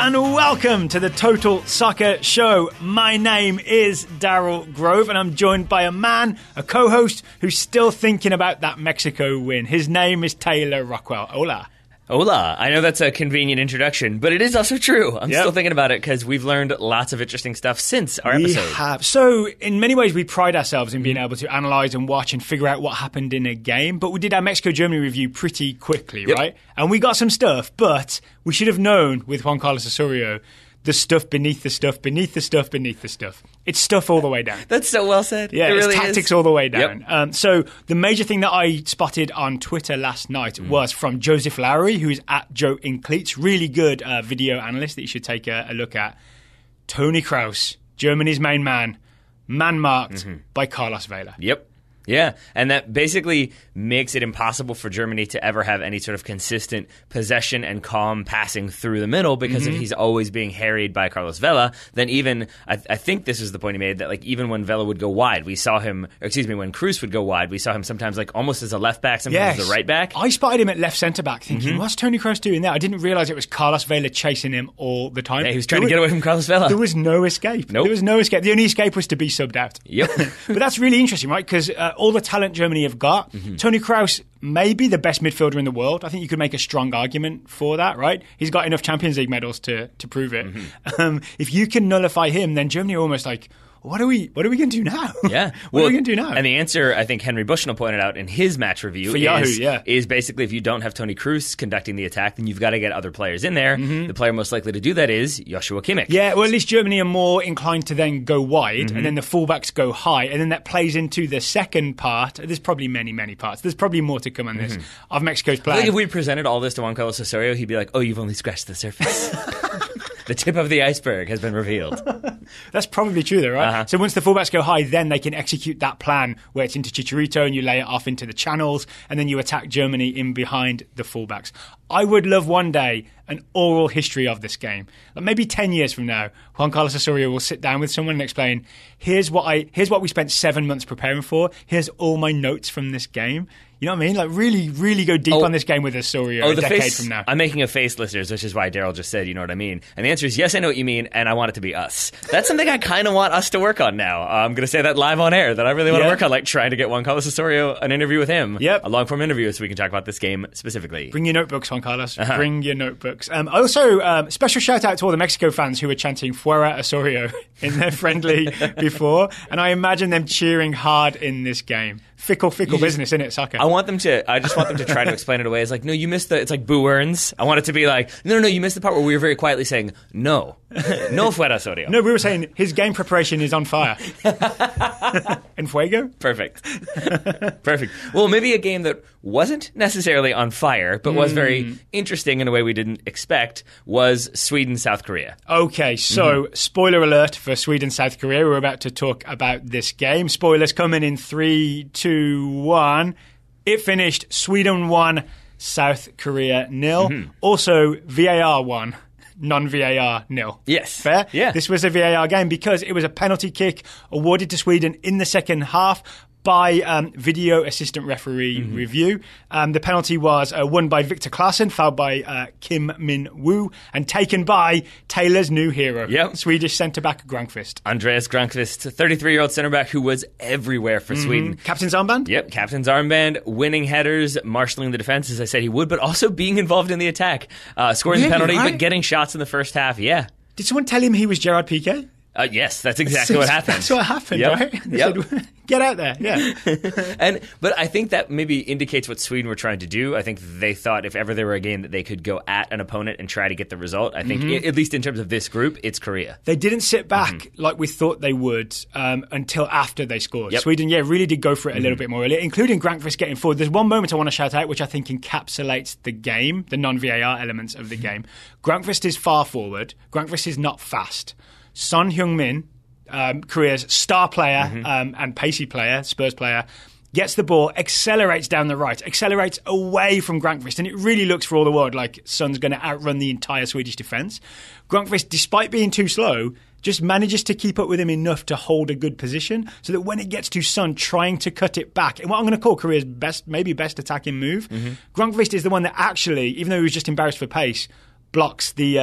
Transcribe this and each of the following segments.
and welcome to the Total Soccer Show. My name is Daryl Grove, and I'm joined by a man, a co-host, who's still thinking about that Mexico win. His name is Taylor Rockwell. Hola. Hola. I know that's a convenient introduction, but it is also true. I'm still thinking about it because we've learned lots of interesting stuff since our episode. We have. So, in many ways, we pride ourselves in being able to analyse and watch and figure out what happened in a game. But we did our Mexico-Germany review pretty quickly, right? And we got some stuff, but we should have known with Juan Carlos Osorio the stuff beneath the stuff, beneath the stuff, beneath the stuff. It's stuff all the way down. That's so well said. Yeah, it really it's tactics is. all the way down. Yep. So the major thing that I spotted on Twitter last night was from Joseph Lowry, who is at Joe in Cleats. Really good video analyst that you should take a look at. Toni Kroos, Germany's main man, man-marked by Carlos Vela. Yep. Yeah, and that basically makes it impossible for Germany to ever have any sort of consistent possession and calm passing through the middle because if he's always being harried by Carlos Vela, then even, I think this is the point he made, that like even when Vela would go wide, we saw him, when Kroos would go wide, we saw him sometimes like almost as a left back, sometimes as a right back. I spotted him at left centre-back thinking, what's Toni Kroos doing there? I didn't realise it was Carlos Vela chasing him all the time. Yeah, he was trying to get away from Carlos Vela. There was no escape. Nope. There was no escape. The only escape was to be subbed out. Yep. But that's really interesting, right? Because all the talent Germany have got, Toni Kroos may be the best midfielder in the world. I think you could make a strong argument for that, right? He's got enough Champions League medals to prove it. If you can nullify him, then Germany are almost like, what are we going to do now? Yeah. What are we going to do now? And the answer, I think Henry Bushnell pointed out in his match review for Yahoo, is basically if you don't have Toni Kroos conducting the attack, then you've got to get other players in there. The player most likely to do that is Joshua Kimmich. Yeah, well, at least Germany are more inclined to then go wide, and then the fullbacks go high, and then that plays into the second part. There's probably many parts. There's probably more to come on this of Mexico's plan. I think if we presented all this to Juan Carlos Osorio, he'd be like, oh, you've only scratched the surface. The tip of the iceberg has been revealed. That's probably true, though, right? So once the fullbacks go high, then they can execute that plan where it's into Chicharito and you lay it off into the channels, and then you attack Germany in behind the fullbacks. I would love one day an oral history of this game. Like maybe 10 years from now, Juan Carlos Osorio will sit down with someone and explain, here's what we spent 7 months preparing for. Here's all my notes from this game. You know what I mean? Like really, really go deep on this game with Osorio a decade from now. I'm making a face, listeners, which is why Daryl just said, you know what I mean? And the answer is yes, I know what you mean, and I want it to be us. That's something I kind of want us to work on now. I'm going to say that live on air, that I really want to work on, like trying to get Juan Carlos Osorio an interview with him. A long-form interview so we can talk about this game specifically. Bring your notebooks, Juan Carlos. Bring your notebooks. Also, special shout-out to all the Mexico fans who were chanting Fuera Osorio in their friendly before, and I imagine them cheering hard in this game. Fickle business, isn't it, soccer? I just want them to try to explain it away. It's like, no, you missed it's like Boo Earns. I want it to be like, no, you missed the part where we were very quietly saying, no fuera Osorio. No, we were saying his game preparation is on fire. En fuego? Perfect. Well, maybe a game that wasn't necessarily on fire, but was very interesting in a way we didn't expect, was Sweden-South Korea. Okay, so spoiler alert for Sweden-South Korea. We're about to talk about this game. Spoilers coming in 3, 2, 1. It finished Sweden 1, South Korea 0. Also, VAR 1. Non-VAR 0. Yes. Fair? Yeah. This was a VAR game because it was a penalty kick awarded to Sweden in the second half by video assistant referee review. The penalty was won by Victor Claesson, fouled by Kim Min-woo, and taken by Taylor's new hero, Swedish centre-back Granqvist. Andreas Granqvist, 33-year-old centre-back who was everywhere for Sweden. Captain's armband? Yep, captain's armband, winning headers, marshalling the defence, as I said he would, but also being involved in the attack, scoring the penalty, but getting shots in the first half, Did someone tell him he was Gerard Piqué? Yes, that's exactly what happened. That's what happened, right? Said, get out there, But I think that maybe indicates what Sweden were trying to do. I think they thought if ever there were a game that they could go at an opponent and try to get the result, I think, at least in terms of this group, it's Korea. They didn't sit back like we thought they would until after they scored. Sweden, really did go for it a little bit more earlier, including Granqvist getting forward. There's one moment I want to shout out, which I think encapsulates the game, the non-VAR elements of the game. Granqvist is far forward. Granqvist is not fast. Son Heung-min, Korea's star player and pacey player, Spurs player, gets the ball, accelerates down the right, accelerates away from Granqvist, and it really looks for all the world like Son's going to outrun the entire Swedish defence. Granqvist, despite being too slow, just manages to keep up with him enough to hold a good position so that when it gets to Son trying to cut it back, in what I'm going to call Korea's best attacking move, Granqvist is the one that actually, even though he was just embarrassed for pace, blocks the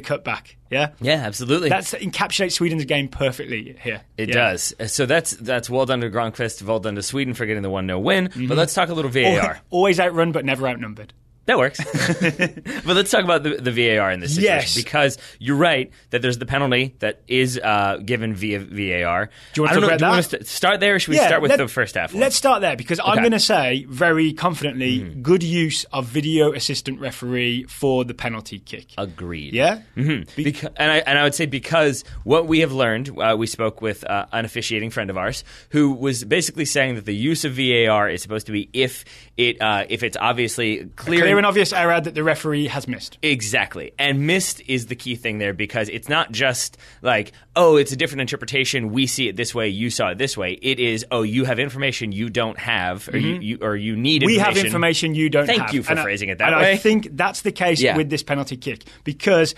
cutback. Yeah, absolutely. That encapsulates Sweden's game perfectly here. It does. So that's well done to Granqvist, well done to Sweden for getting the 1-0 win. But let's talk a little VAR. Always outrun, but never outnumbered. That works. But let's talk about the VAR in this situation. Yes. Because you're right that there's the penalty that is given via VAR. Do you want to talk about that? Do you want to start there, or should we start with the first half one? Let's start there, because I'm going to say very confidently good use of video assistant referee for the penalty kick. Agreed. Yeah? Mm-hmm. And I would say because what we have learned, we spoke with an officiating friend of ours who was basically saying that the use of VAR is supposed to be if it's obviously clear and obvious error that the referee has missed. Exactly. And missed is the key thing there, because it's not just like, oh, it's a different interpretation. We see it this way. You saw it this way. It is, oh, you have information you don't have, or you need information. We have information you don't have. Thank you for phrasing it that way. And I think that's the case with this penalty kick, because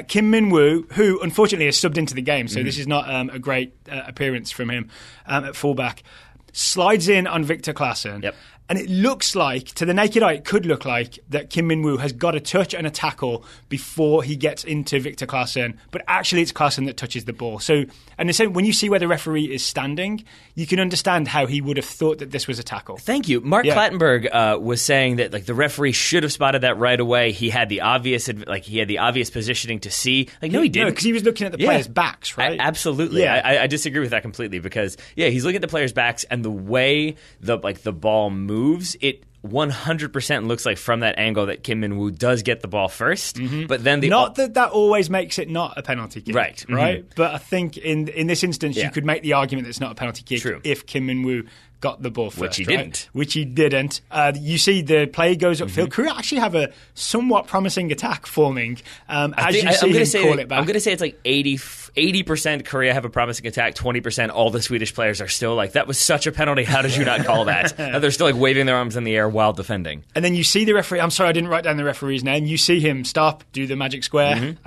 Kim Min-woo, who unfortunately is subbed into the game, so this is not a great appearance from him at fullback, slides in on Victor Claesson. Yep. And it looks like, to the naked eye, it could look like that Kim Min-woo has got a touch and a tackle before he gets into Victor Claesson, but actually it's Claesson that touches the ball. So, and when you see where the referee is standing, you can understand how he would have thought that this was a tackle. Thank you. Mark Clattenburg was saying that the referee should have spotted that right away. He had the obvious positioning to see. No, he didn't. No, because he was looking at the players' backs, right? Absolutely. Yeah. I disagree with that completely, because he's looking at the players' backs, and the way the ball moves, it 100% looks like from that angle that Kim Min-woo does get the ball first, but then not that always makes it not a penalty kick, right? But I think in this instance you could make the argument that it's not a penalty kick if Kim Min-woo got the ball first, which he didn't. You see the play goes upfield. Korea actually have a somewhat promising attack forming. I'm going to say it's like 80% Korea have a promising attack, 20% all the Swedish players are still like, that was such a penalty, how did you not call that? They're still waving their arms in the air while defending. And then you see the referee, I'm sorry I didn't write down the referee's name, you see him stop, do the magic square,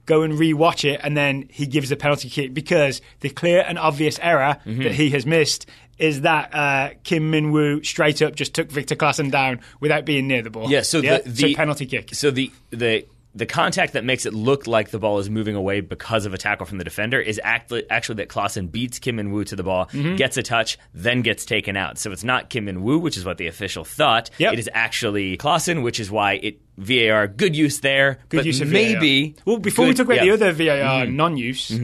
go and re-watch it, and then he gives the penalty kick, because the clear and obvious error that he has missed is that Kim Min-woo straight up just took Victor Claesson down without being near the ball. Yeah, so the penalty kick. So the contact that makes it look like the ball is moving away because of a tackle from the defender is actually that Claesson beats Kim Min-woo to the ball, gets a touch, then gets taken out. So it's not Kim Min-woo, which is what the official thought. It is actually Claesson, which is why VAR, good use there. Good use of maybe. VAR. Well, before we talk about the other VAR non-use,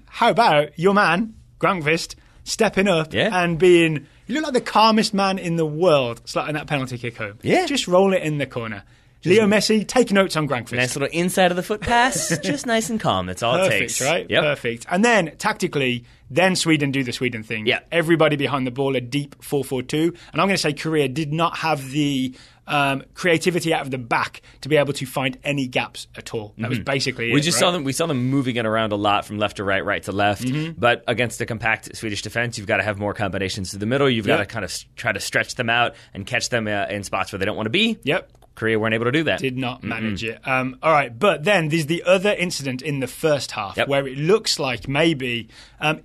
how about your man, Granqvist, stepping up and being, you look like the calmest man in the world, slotting that penalty kick home. Yeah. Just roll it in the corner. Leo Messi, take notes on Granqvist. Nice little inside of the foot pass, just nice and calm. That's all it takes. Perfect, right? Yep. Perfect. And then, tactically, then Sweden do the Sweden thing. Yeah. Everybody behind the ball, a deep 4-4-2. And I'm going to say Korea did not have the creativity out of the back to be able to find any gaps at all. That was basically we saw them moving it around a lot from left to right, right to left. But against the compact Swedish defense, you've got to have more combinations to the middle. You've got to kind of try to stretch them out and catch them in spots where they don't want to be. Yep. Korea weren't able to do that. Did not manage it. All right, but then there's the other incident in the first half where it looks like maybe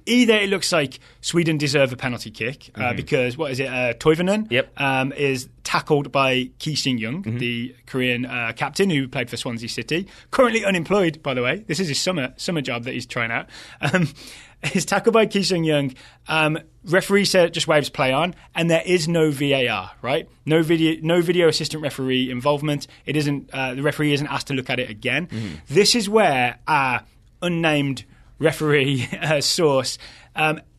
either it looks like Sweden deserve a penalty kick because, Toivonen is tackled by Ki Shin-young, the Korean captain who played for Swansea City, currently unemployed, by the way. This is his summer job that he's trying out. He's tackled by Ki Shin-young. Referee just waves play on, and there is no VAR, right? No video assistant referee involvement. It isn't the referee isn't asked to look at it again. This is where our unnamed referee source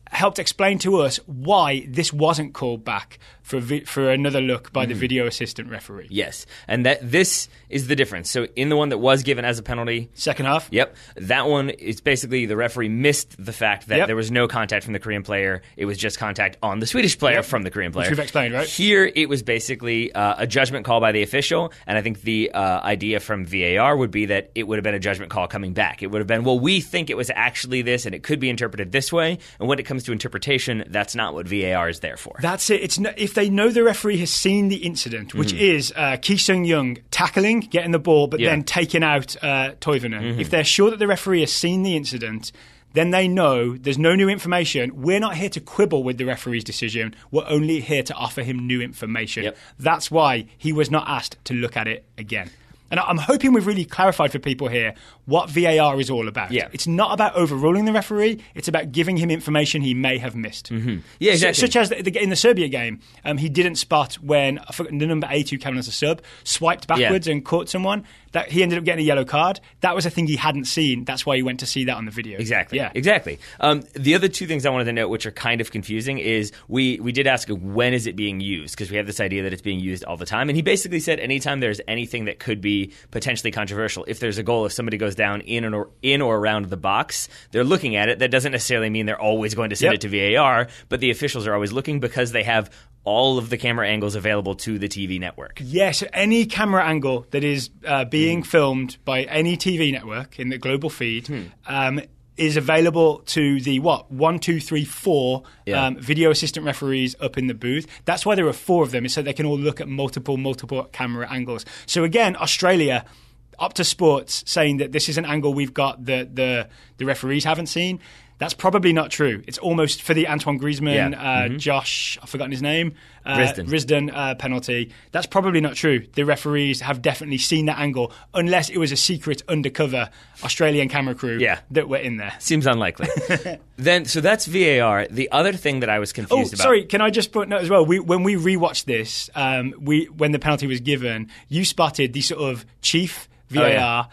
helped explain to us why this wasn't called back for another look by the video assistant referee. Yes, and this is the difference. So in the one that was given as a penalty, second half, that one is basically the referee missed the fact that there was no contact from the Korean player. It was just contact on the Swedish player from the Korean player. Which we've explained, right? Here it was basically a judgment call by the official, and I think the idea from VAR would be that it would have been a judgment call coming back. It would have been, well, we think it was actually this, and it could be interpreted this way. And when it comes to interpretation, that's not what VAR is there for. That's it. It's not, if they know the referee has seen the incident, which is Ki Sung-young tackling, getting the ball, but then taking out Toivonen. If they're sure that the referee has seen the incident, then they know there's no new information. We're not here to quibble with the referee's decision. We're only here to offer him new information. That's why he was not asked to look at it again. And I'm hoping we've really clarified for people here what VAR is all about. Yeah. It's not about overruling the referee. It's about giving him information he may have missed. Mm-hmm. Yeah, exactly. Such as in the Serbia game, he didn't spot when the number 8 who came on as a sub swiped backwards and caught someone. That he ended up getting a yellow card. That was a thing he hadn't seen. That's why he went to see that on the video. Exactly. Yeah. Exactly. The other two things I wanted to note, which are kind of confusing, is we did ask when is it being used, because we have this idea that it's being used all the time. And he basically said anytime there's anything that could be potentially controversial, if there's a goal, if somebody goes down in or around the box, they're looking at it. That doesn't necessarily mean they're always going to send it to VAR, but the officials are always looking because they have all of the camera angles available to the TV network. Yes, any camera angle that is being filmed by any TV network in the global feed is available to the 1, 2, 3, 4 video assistant referees up in the booth. That's why there are 4 of them, is so they can all look at multiple camera angles. So again, Australia, Opta Sports saying that this is an angle we've got that the referees haven't seen. That's probably not true. It's almost for the Antoine Griezmann, Josh, I've forgotten his name, Risdon penalty. That's probably not true. The referees have definitely seen that angle, unless it was a secret undercover Australian camera crew that were in there. Seems unlikely. So that's VAR. The other thing that I was confused about. Sorry, can I just put note as well? When we rewatched this, when the penalty was given, you spotted the sort of chief VAR.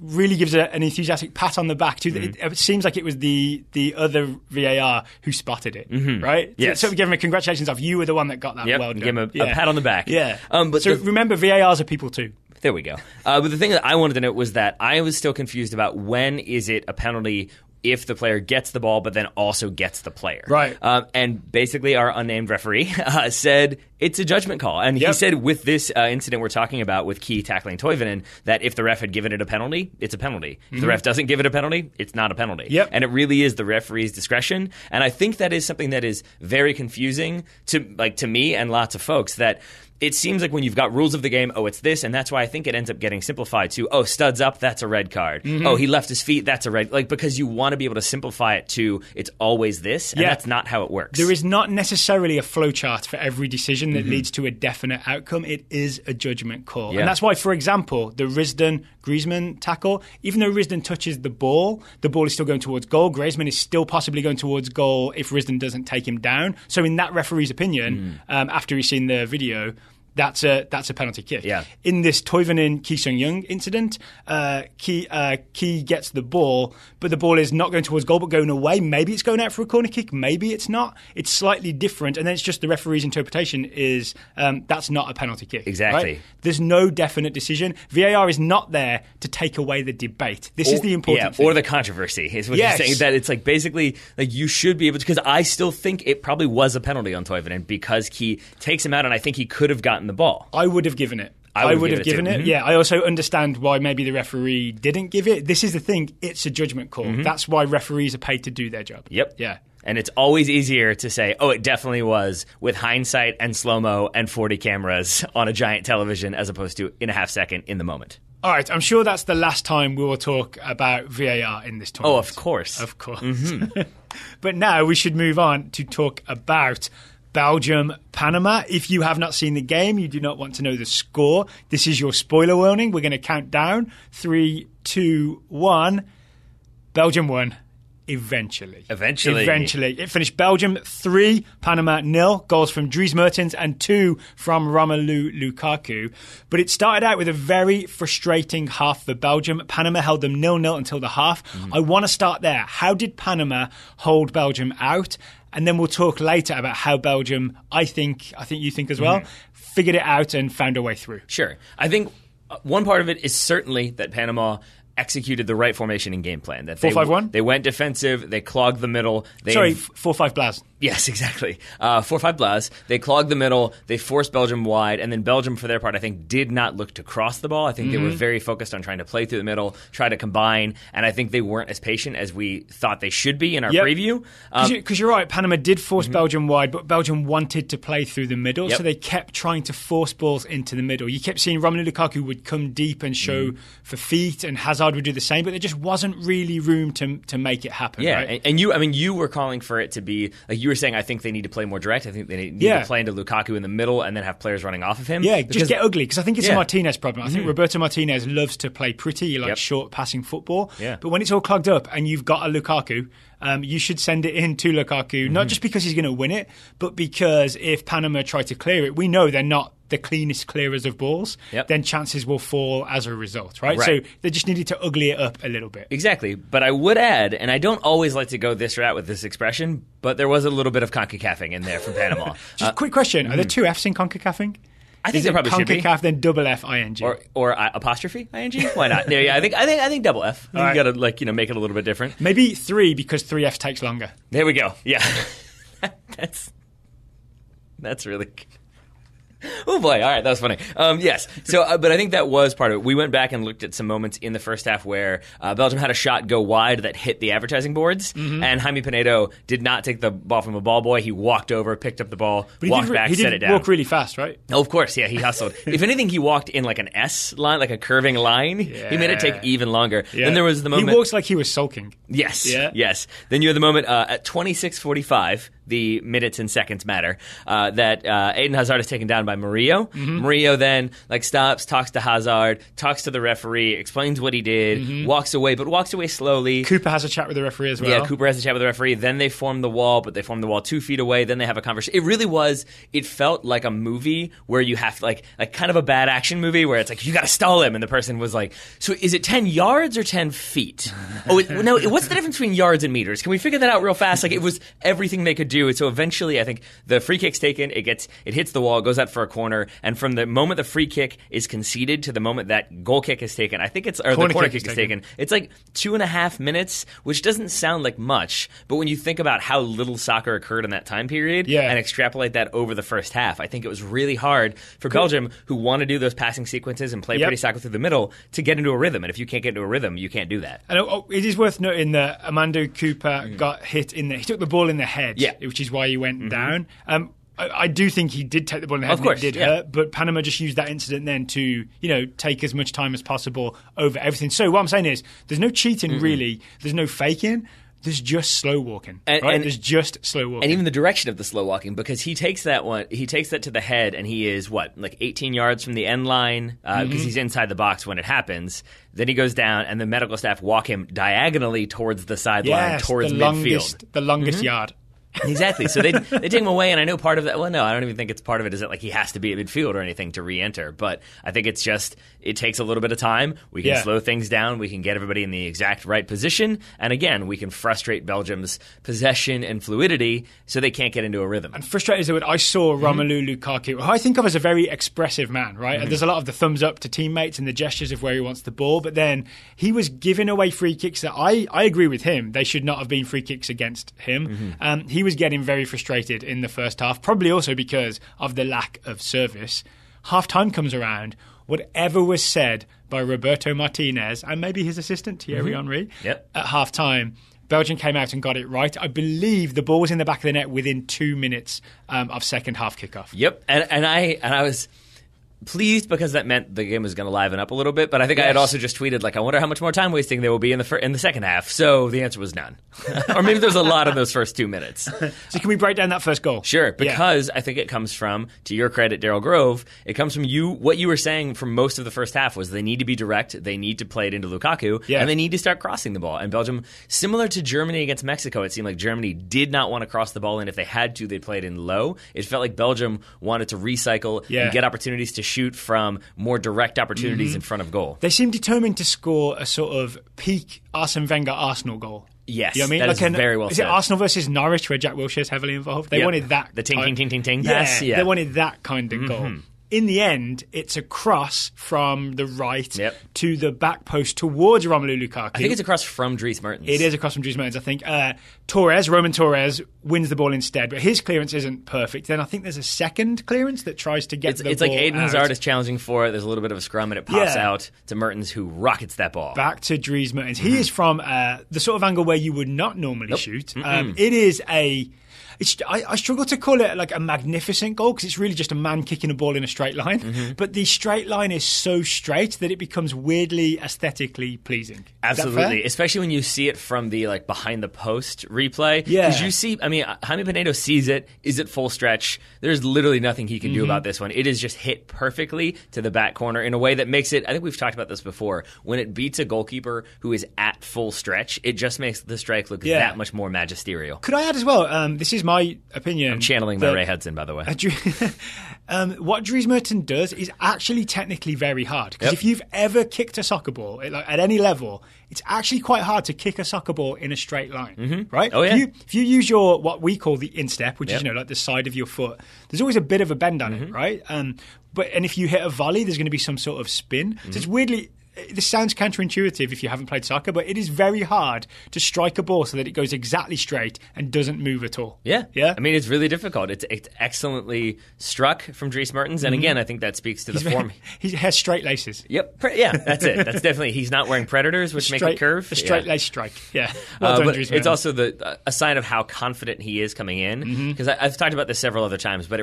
Really gives an enthusiastic pat on the back too. It seems like it was the other VAR who spotted it, right? Yes. So we give him a congratulations off. You were the one that got that. Well done. Give him a pat on the back. Yeah. But remember, VARs are people too. There we go. But the thing that I wanted to note was that I was still confused about when is it a penalty if the player gets the ball but then also gets the player. Right. And basically our unnamed referee said it's a judgment call. And he said with this incident we're talking about with Key tackling Toivonen that if the ref had given it a penalty, it's a penalty. If the ref doesn't give it a penalty, it's not a penalty. Yep. And it really is the referee's discretion. And I think that is something that is very confusing to me and lots of folks, that it seems like when you've got rules of the game, it's this, and that's why I think it ends up getting simplified to, studs up, that's a red card. He left his feet, that's a red, because you want to be able to simplify it to it's always this, and that's not how it works. There is not necessarily a flowchart for every decision that leads to a definite outcome. It is a judgment call. And that's why, for example, the Risdon-Griezmann tackle, even though Risdon touches the ball is still going towards goal. Griezmann is still possibly going towards goal if Risdon doesn't take him down. So in that referee's opinion, after he's seen the video, that's a penalty kick. Yeah. In this Toivonen Ki Sung-young incident, Ki gets the ball, but the ball is not going towards goal but going away. Maybe it's going out for a corner kick, maybe it's not. It's slightly different, and then it's just the referee's interpretation is that's not a penalty kick. Exactly. Right? There's no definite decision. VAR is not there to take away the debate. This is the important thing. Or the controversy is what you're saying. That it's basically you should be able to, because I still think it probably was a penalty on Toivonen because Ki takes him out, and I think he could have gotten the ball. I would have given it. I would have given it. Yeah, I also understand why maybe the referee didn't give it. This is the thing. It's a judgment call. That's why referees are paid to do their job. Yep. Yeah. And it's always easier to say, it definitely was, with hindsight and slow-mo and 40 cameras on a giant television as opposed to in a half second in the moment. All right, I'm sure that's the last time we will talk about VAR in this tournament. Of course. Of course. But now we should move on to talk about Belgium, Panama. If you have not seen the game, you do not want to know the score, this is your spoiler warning. We're going to count down. 3, 2, 1. Belgium won. Eventually. It finished Belgium 3, Panama 0. Goals from Dries Mertens and 2 from Romelu Lukaku. But it started out with a very frustrating half for Belgium. Panama held them 0-0 until the half. I want to start there. How did Panama hold Belgium out? And then we'll talk later about how Belgium, I think you think as well, figured it out and found a way through. Sure. I think one part of it is certainly that Panama executed the right formation and game plan. That 4-5-1? They went defensive. They clogged the middle. 4-5 Blas. Yes, exactly. 4-5 Blas. They clogged the middle. They forced Belgium wide. And then Belgium, for their part, I think, did not look to cross the ball. I think they were very focused on trying to play through the middle, try to combine. And I think they weren't as patient as we thought they should be in our preview. Because you're right, Panama did force Belgium wide, but Belgium wanted to play through the middle. So they kept trying to force balls into the middle. You kept seeing Romelu Lukaku would come deep and show for feet, and Hazard would do the same, but there just wasn't really room to make it happen. Yeah, right? and you were calling for it to be, you were saying, I think they need to play more direct. I think they need to play into Lukaku in the middle and then have players running off of him. Yeah, just get ugly, because I think it's a Martinez problem. I think Roberto Martinez loves to play pretty, short passing football. Yeah. But when it's all clogged up and you've got a Lukaku, you should send it in to Lukaku, not just because he's going to win it, but because if Panama try to clear it, we know they're not the cleanest clearers of balls, then chances will fall as a result, right? So they just needed to ugly it up a little bit. Exactly. But I would add, and I don't always like to go this route with this expression, but there was a little bit of CONCACAFing in there from Panama. Just a quick question. Are there two Fs in CONCACAFing? I think there probably should be. CONCACAF, then double F, ING. Or apostrophe, ING? Why not? Yeah, I think double F. You got to make it a little bit different. Maybe 3, because 3F takes longer. There we go. Yeah. That's really... Oh boy! All right, that was funny. Yes. So, but I think that was part of it. We went back and looked at some moments in the first half where Belgium had a shot go wide that hit the advertising boards, and Jaime Pinedo did not take the ball from a ball boy. He walked over, picked up the ball, walked back, set it down. He did walk really fast, right? Oh, of course, yeah. He hustled. If anything, he walked in like an S line, like a curving line. Yeah. He made it take even longer. Yeah. Then there was the moment he walks like he was sulking. Yes. Yeah. Yes. Then you had the moment at 26:45. The minutes and seconds matter. That Eden Hazard is taken down by Murillo. Murillo then stops, talks to Hazard, talks to the referee, explains what he did, walks away, but walks away slowly. Cooper has a chat with the referee as well. Yeah, Cooper has a chat with the referee. Then they form the wall, but they form the wall 2 feet away. Then they have a conversation. It really was. It felt like a movie where you have like kind of a bad action movie where it's like you got to stall him, and the person was like, "So is it 10 yards or 10 feet? No. What's the difference between yards and meters? Can we figure that out real fast?" Like it was everything they could do. So eventually, I think the free kick's taken. It hits the wall, goes out for a corner, and from the moment the free kick is conceded to the moment that goal kick is taken, I think the corner kick is taken. It's like 2.5 minutes, which doesn't sound like much, but when you think about how little soccer occurred in that time period and extrapolate that over the first half, I think it was really hard for Belgium, who want to do those passing sequences and play pretty soccer through the middle, to get into a rhythm. And if you can't get into a rhythm, you can't do that. And it is worth noting that Amando Cooper got hit he took the ball in the head, which is why he went down. I do think he did take the ball in the head, of course, and it did hurt, but Panama just used that incident then to, take as much time as possible over everything. So what I'm saying is, there's no cheating really, there's no faking, there's just slow walking, right? And there's just slow walking. And even the direction of the slow walking, because he takes that to the head, and he is, 18 yards from the end line, because he's inside the box when it happens. Then he goes down, and the medical staff walk him diagonally towards the sideline, towards midfield. The longest yard. Exactly. So they take him away, and I know part of that. Well, no, I don't even think it's part of it. Is that he has to be at midfield or anything to re-enter? But I think it's just it takes a little bit of time. We can slow things down. We can get everybody in the exact right position, and again, we can frustrate Belgium's possession and fluidity, so they can't get into a rhythm. And frustrated as I saw Romelu Lukaku, who I think of as a very expressive man. Right, there's a lot of the thumbs up to teammates and the gestures of where he wants the ball, but then he was giving away free kicks that I agree with him. They should not have been free kicks against him. He was getting very frustrated in the first half, probably also because of the lack of service. Half time comes around, whatever was said by Roberto Martinez and maybe his assistant Thierry Henry at half time, Belgium came out and got it right. I believe the ball was in the back of the net within 2 minutes of second half kickoff. Yep, and I was pleased because that meant the game was going to liven up a little bit, but I think I had also just tweeted, I wonder how much more time wasting there will be in the second half. So the answer was none. Or maybe there's a lot in those first 2 minutes. So can we break down that first goal? Sure, because I think it comes from, to your credit, Daryl Grove, it comes from what you were saying for most of the first half was they need to be direct, they need to play it into Lukaku, and they need to start crossing the ball. And Belgium, similar to Germany against Mexico, it seemed like Germany did not want to cross the ball, and if they had to, they'd play it in low. It felt like Belgium wanted to recycle and get opportunities to shoot from more direct opportunities in front of goal. They seem determined to score a sort of peak Arsene Wenger Arsenal goal. Yes, you know what I mean? That is very well said. Is it Arsenal versus Norwich where Jack Wilshere's heavily involved? They wanted that. The ting pass? Yeah, they wanted that kind of goal. In the end, it's a cross from the right to the back post towards Romelu Lukaku. I think it's a cross from Dries Mertens. It is a cross from Dries Mertens, I think. Roman Torres, wins the ball instead, but his clearance isn't perfect. Then I think there's a second clearance that tries to get the ball. It's like Eden Hazard is challenging for it. There's a little bit of a scrum, and it pops out to Mertens, who rockets that ball. Back to Dries Mertens. He is from the sort of angle where you would not normally shoot. It is I struggle to call it like a magnificent goal because it's really just a man kicking a ball in a straight line. But the straight line is so straight that it becomes weirdly aesthetically pleasing. Absolutely, especially when you see it from the like behind the post replay. Yeah, because you see, I mean, Jaime Pinedo sees it, is at full stretch. There's literally nothing he can do about this one. It is just hit perfectly to the back corner in a way that makes it. I think we've talked about this before. When it beats a goalkeeper who is at full stretch, it just makes the strike look that much more magisterial. Could I add as well? This is my opinion. I'm channeling my Ray Hudson, by the way. What Dries Mertens does is actually technically very hard. Because if you've ever kicked a soccer ball at any level, it's actually quite hard to kick a soccer ball in a straight line, right? Oh, yeah. If you use your what we call the instep, which is like the side of your foot, there's always a bit of a bend on it, right? And if you hit a volley, there's going to be some sort of spin. So it's weirdly. This sounds counterintuitive if you haven't played soccer, but it is very hard to strike a ball so that it goes exactly straight and doesn't move at all. Yeah. I mean, it's really difficult. It's excellently struck from Dries Mertens, and again, I think that speaks to the form. He has straight laces. Yep. Yeah, that's it. That's definitely. He's not wearing Predators, which make it curve. A straight lace strike. Yeah. Well done, but Dries it's Mertens. also a sign of how confident he is coming in. Because I've talked about this several other times, but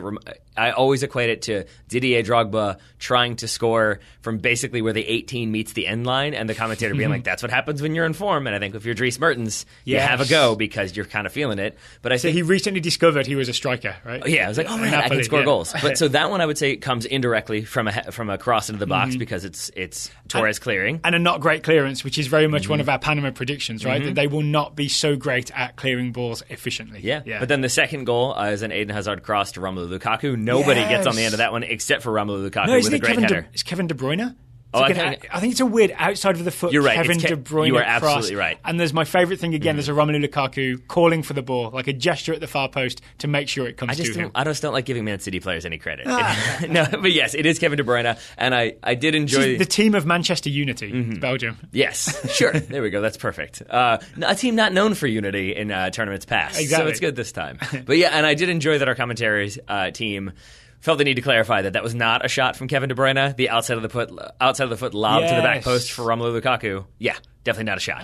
I always equate it to Didier Drogba trying to score from basically where the 18 meets the end line, and the commentator being like, that's what happens when you're in form. And I think if you're Dries Mertens, you have a go because you're kind of feeling it. But I think he recently discovered he was a striker, right? Yeah, I was like, oh man, I can score goals. But so that one I would say comes indirectly from a cross into the box because it's Torres clearing. And a not great clearance, which is very much one of our Panama predictions, right? That they will not be so great at clearing balls efficiently. Yeah. But then the second goal is an Eden Hazard cross to Romelu Lukaku. Nobody gets on the end of that one except for Romelu Lukaku with a great header. Is Kevin De Bruyne? I think it's a weird outside of the foot Kevin De Bruyne You are cross. absolutely right. And there's my favourite thing again, there's a Romelu Lukaku calling for the ball, like a gesture at the far post to make sure it comes to him. I just don't like giving Man City players any credit. No, but yes, it is Kevin De Bruyne, and I did enjoy... the team of Manchester Unity, Belgium. Yes, sure. There we go, that's perfect. A team not known for unity in tournaments past, exactly. So it's good this time. But yeah, and I did enjoy that our commentary team felt the need to clarify that was not a shot from Kevin De Bruyne. The outside of the foot lob to the back post for Romelu Lukaku. Yeah, definitely not a shot.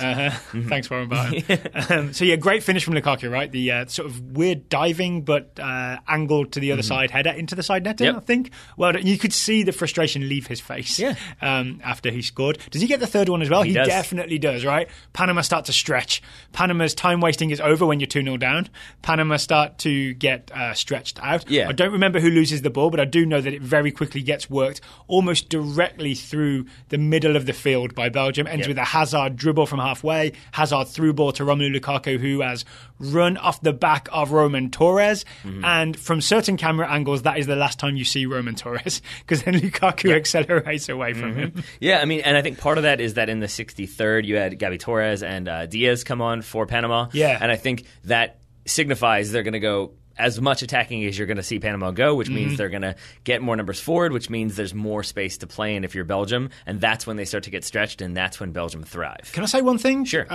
Thanks, Warren Barton. So great finish from Lukaku, right? The sort of weird diving but angled to the other side header into the side netting, I think. Well, you could see the frustration leave his face after he scored. Does he get the third one as well? He does. Definitely does, right? Panama start to stretch. Panama's time wasting is over when you're 2-0 down. Panama start to get stretched out. Yeah. I don't remember who loses the ball, but I do know that it very quickly gets worked almost directly through the middle of the field by Belgium. Ends with a Hazard dribble from halfway. Hazard through ball to Romelu Lukaku, who has run off the back of Roman Torres. And from certain camera angles, that is the last time you see Roman Torres, because then Lukaku accelerates away from him. Yeah, I mean, and I think part of that is that in the 63rd, you had Gabi Torres and Diaz come on for Panama. Yeah. And I think that signifies they're going to go as much attacking as you're going to see Panama go, which means they're going to get more numbers forward, which means there's more space to play in if you're Belgium, and that's when they start to get stretched, and that's when Belgium thrive. Can I say one thing? Sure.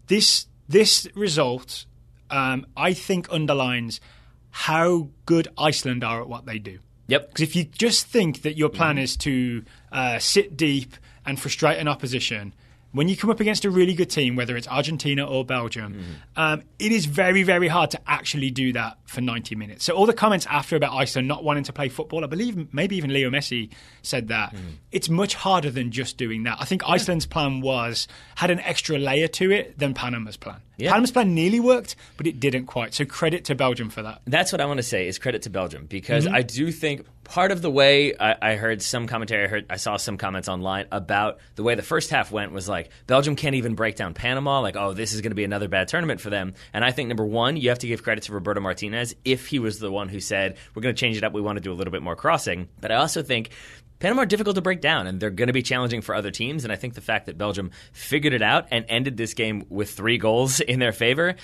This result, I think, underlines how good Iceland are at what they do. Yep. Because if you just think that your plan is to sit deep and frustrate an opposition, when you come up against a really good team, whether it's Argentina or Belgium, it is very, very hard to actually do that for 90 minutes. So all the comments after about Iceland not wanting to play football, I believe maybe even Leo Messi said that. It's much harder than just doing that. I think Iceland's plan had an extra layer to it than Panama's plan. Yeah. Panama's plan nearly worked, but it didn't quite. So credit to Belgium for that. That's what I want to say is credit to Belgium, because I do think part of the way I heard some commentary, I saw some comments online about the way the first half went was like, Belgium can't even break down Panama, like, oh, this is going to be another bad tournament for them. And I think, number one, you have to give credit to Roberto Martinez if he was the one who said, we're going to change it up, we want to do a little bit more crossing. But I also think Panama are difficult to break down, and they're going to be challenging for other teams. And I think the fact that Belgium figured it out and ended this game with 3 goals in their favor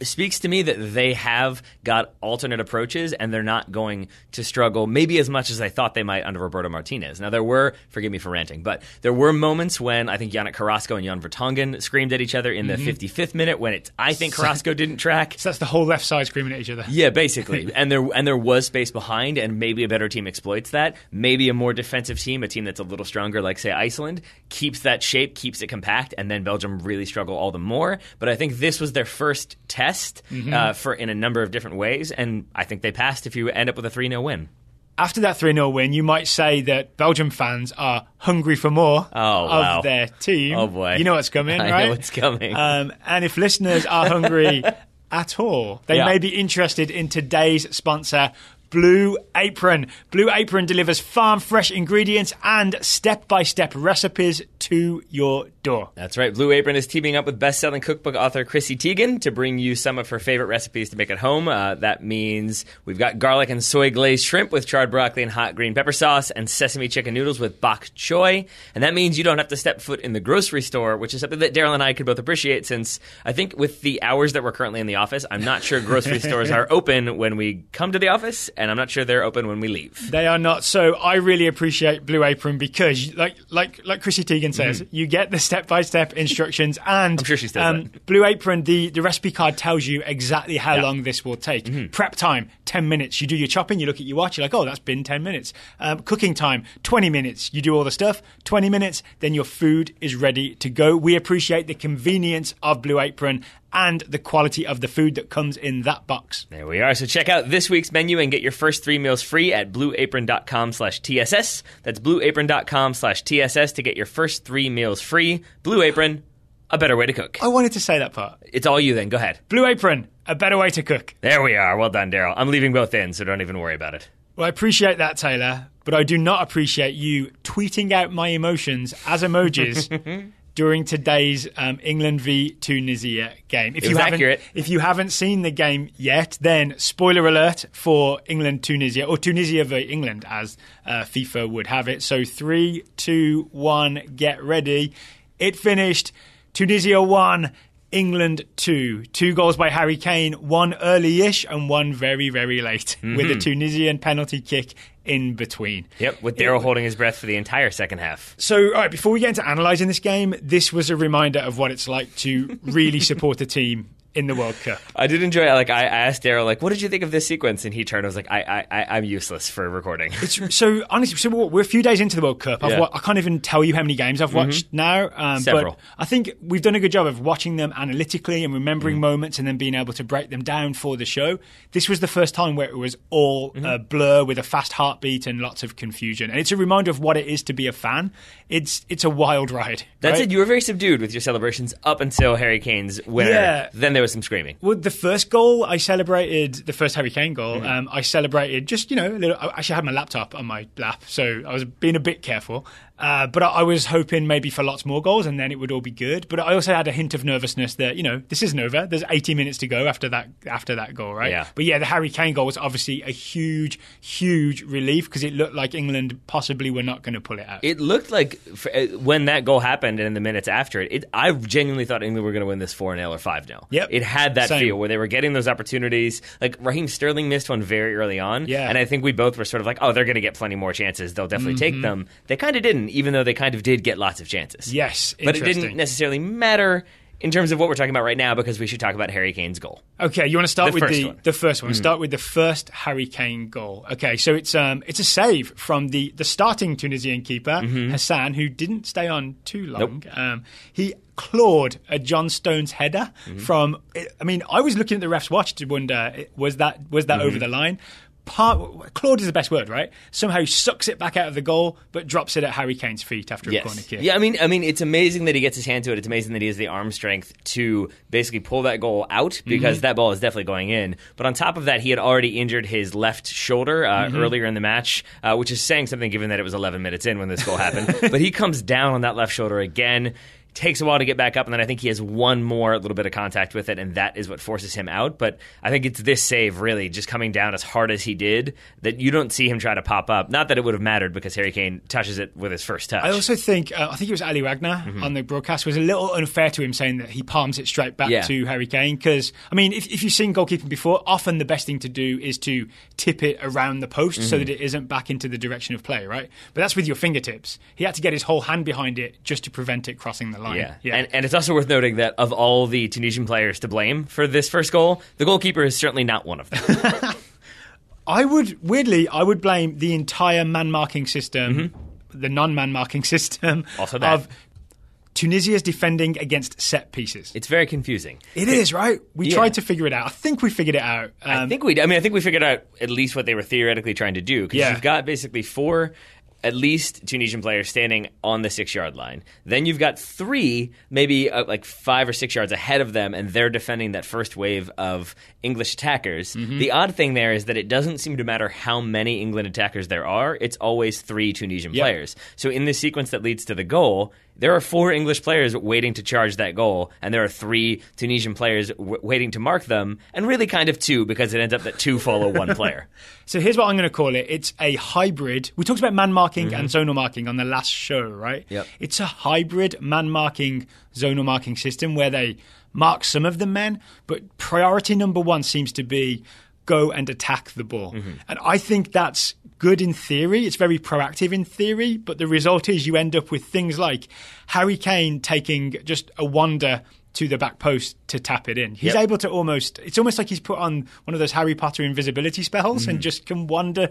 speaks to me that they have got alternate approaches, and they're not going to struggle maybe as much as I thought they might under Roberto Martinez. Now, there were, forgive me for ranting, but there were moments when I think Yannick Carrasco and Jan Vertonghen screamed at each other in the 55th minute when I think Carrasco didn't track. So that's the whole left side screaming at each other. Yeah, basically. and there was space behind, and maybe a better team exploits that. Maybe a more defensive defensive team, a team that's a little stronger, like, say, Iceland, keeps that shape, keeps it compact, and then Belgium really struggle all the more. But I think this was their first test for in a number of different ways, and I think they passed if you end up with a 3-0 win. After that 3-0 win, you might say that Belgium fans are hungry for more of their team. Oh, boy. You know what's coming, right? I know what's coming. And if listeners are hungry at all, they may be interested in today's sponsor, Blue Apron. Blue Apron delivers farm-fresh ingredients and step-by-step recipes to your door. That's right. Blue Apron is teaming up with best-selling cookbook author Chrissy Teigen to bring you some of her favorite recipes to make at home. That means we've got garlic and soy glazed shrimp with charred broccoli and hot green pepper sauce, and sesame chicken noodles with bok choy. And that means you don't have to step foot in the grocery store, which is something that Daryl and I could both appreciate, since I think with the hours that we're currently in the office, I'm not sure grocery stores are open when we come to the office, and I'm not sure they're open when we leave. They are not. So I really appreciate Blue Apron because, like Chrissy Teigen says, you get the step-by-step instructions, and I'm sure she does that. Blue Apron, the recipe card tells you exactly how long this will take. Prep time, 10 minutes. You do your chopping, you look at your watch, you're like, oh, that's been 10 minutes. Cooking time, 20 minutes. You do all the stuff, 20 minutes, then your food is ready to go. We appreciate the convenience of Blue Apron and the quality of the food that comes in that box. There we are. So check out this week's menu and get your first 3 meals free at blueapron.com/TSS. That's blueapron.com/TSS to get your first 3 meals free. Blue Apron, a better way to cook. I wanted to say that part. It's all you then. Go ahead. Blue Apron, a better way to cook. There we are. Well done, Daryl. I'm leaving both in, so don't even worry about it. Well, I appreciate that, Taylor, but I do not appreciate you tweeting out my emotions as emojis during today's England v Tunisia game. It was accurate. If you haven't seen the game yet, then spoiler alert for England-Tunisia, or Tunisia v England, as FIFA would have it. So 3, 2, 1, get ready. It finished Tunisia 1, England 2. 2 goals by Harry Kane, one early-ish and one very, very late, with a Tunisian penalty kick in between. Yep, with Daryl holding his breath for the entire second half. So, all right, before we get into analysing this game, this was a reminder of what it's like to really support a team in the World Cup. I did enjoy it. Like, I asked Daryl, like, what did you think of this sequence? And he turned and was like, I'm useless for recording. So, honestly, we're a few days into the World Cup. I can't even tell you how many games I've watched now. Several. But I think we've done a good job of watching them analytically and remembering moments and then being able to break them down for the show. This was the first time where it was all a blur with a fast heartbeat and lots of confusion. And it's a reminder of what it is to be a fan. It's a wild ride. That's right? it. You were very subdued with your celebrations up until Harry Kane's winner. Yeah. Then there was some screaming. Well, the first goal, I celebrated, the first Harry Kane goal, I celebrated just, a little. I actually had my laptop on my lap, so I was being a bit careful. But I was hoping maybe for lots more goals and then it would all be good. But I also had a hint of nervousness that, this isn't over. There's 80 minutes to go after that goal, right? Yeah. But yeah, the Harry Kane goal was obviously a huge, huge relief because it looked like England possibly were not going to pull it out. It looked like when that goal happened and in the minutes after it, I genuinely thought England were going to win this 4-0 or 5-0. Yep. It had that Same. feel where they were getting those opportunities. Like Raheem Sterling missed one very early on. Yeah. And I think we both were sort of like, oh, they're going to get plenty more chances. They'll definitely take them. They kind of didn't, even though they kind of did get lots of chances. Yes, but it didn't necessarily matter in terms of what we're talking about right now because we should talk about Harry Kane's goal. Okay, you want to start with the first one. Mm. Start with the first Harry Kane goal. Okay, so it's a save from the starting Tunisian keeper, Hassan, who didn't stay on too long. Nope. He clawed a John Stones header from... I mean, I was looking at the ref's watch to wonder, was that over the line? Clawed is the best word, right? Somehow sucks it back out of the goal, but drops it at Harry Kane's feet after a corner kick. Yeah, I mean, it's amazing that he gets his hand to it. It's amazing that he has the arm strength to basically pull that goal out because that ball is definitely going in. But on top of that, he had already injured his left shoulder earlier in the match, which is saying something given that it was 11 minutes in when this goal happened. But he comes down on that left shoulder again. Takes a while to get back up, and then I think he has one more little bit of contact with it, and that is what forces him out. But I think it's this save, really, just coming down as hard as he did, that you don't see him try to pop up. Not that it would have mattered, because Harry Kane touches it with his first touch. I also think, it was Ali Wagner on the broadcast, was a little unfair to him saying that he palms it straight back to Harry Kane, because, I mean, if you've seen goalkeeping before, often the best thing to do is to tip it around the post so that it isn't back into the direction of play, right? But that's with your fingertips. He had to get his whole hand behind it just to prevent it crossing the line. Yeah. And it's also worth noting that of all the Tunisian players to blame for this first goal, the goalkeeper is certainly not one of them. I would blame the entire man-marking system the non-man marking system Also that. of Tunisia's defending against set pieces. It's very confusing. It is, right? We tried to figure it out. I think we figured it out. I think we figured out at least what they were theoretically trying to do. Because you've got basically 4 at least Tunisian players standing on the 6-yard line. Then you've got 3, maybe like 5 or 6 yards ahead of them, and they're defending that first wave of English attackers. The odd thing there is that it doesn't seem to matter how many England attackers there are. It's always 3 Tunisian players. So in the sequence that leads to the goal, there are 4 English players waiting to charge that goal, and there are 3 Tunisian players waiting to mark them, and really kind of 2 because it ends up that 2 follow 1 player. So here's what I'm going to call it. It's a hybrid. We talked about man marking and zonal marking on the last show, right? Yep. It's a hybrid man marking, zonal marking system where they mark some of the men, but priority number 1 seems to be go and attack the ball. And I think that's good in theory. It's very proactive in theory, but the result is you end up with things like Harry Kane taking just a wander to the back post to tap it in. He's able to it's almost like he's put on one of those Harry Potter invisibility spells and just can wander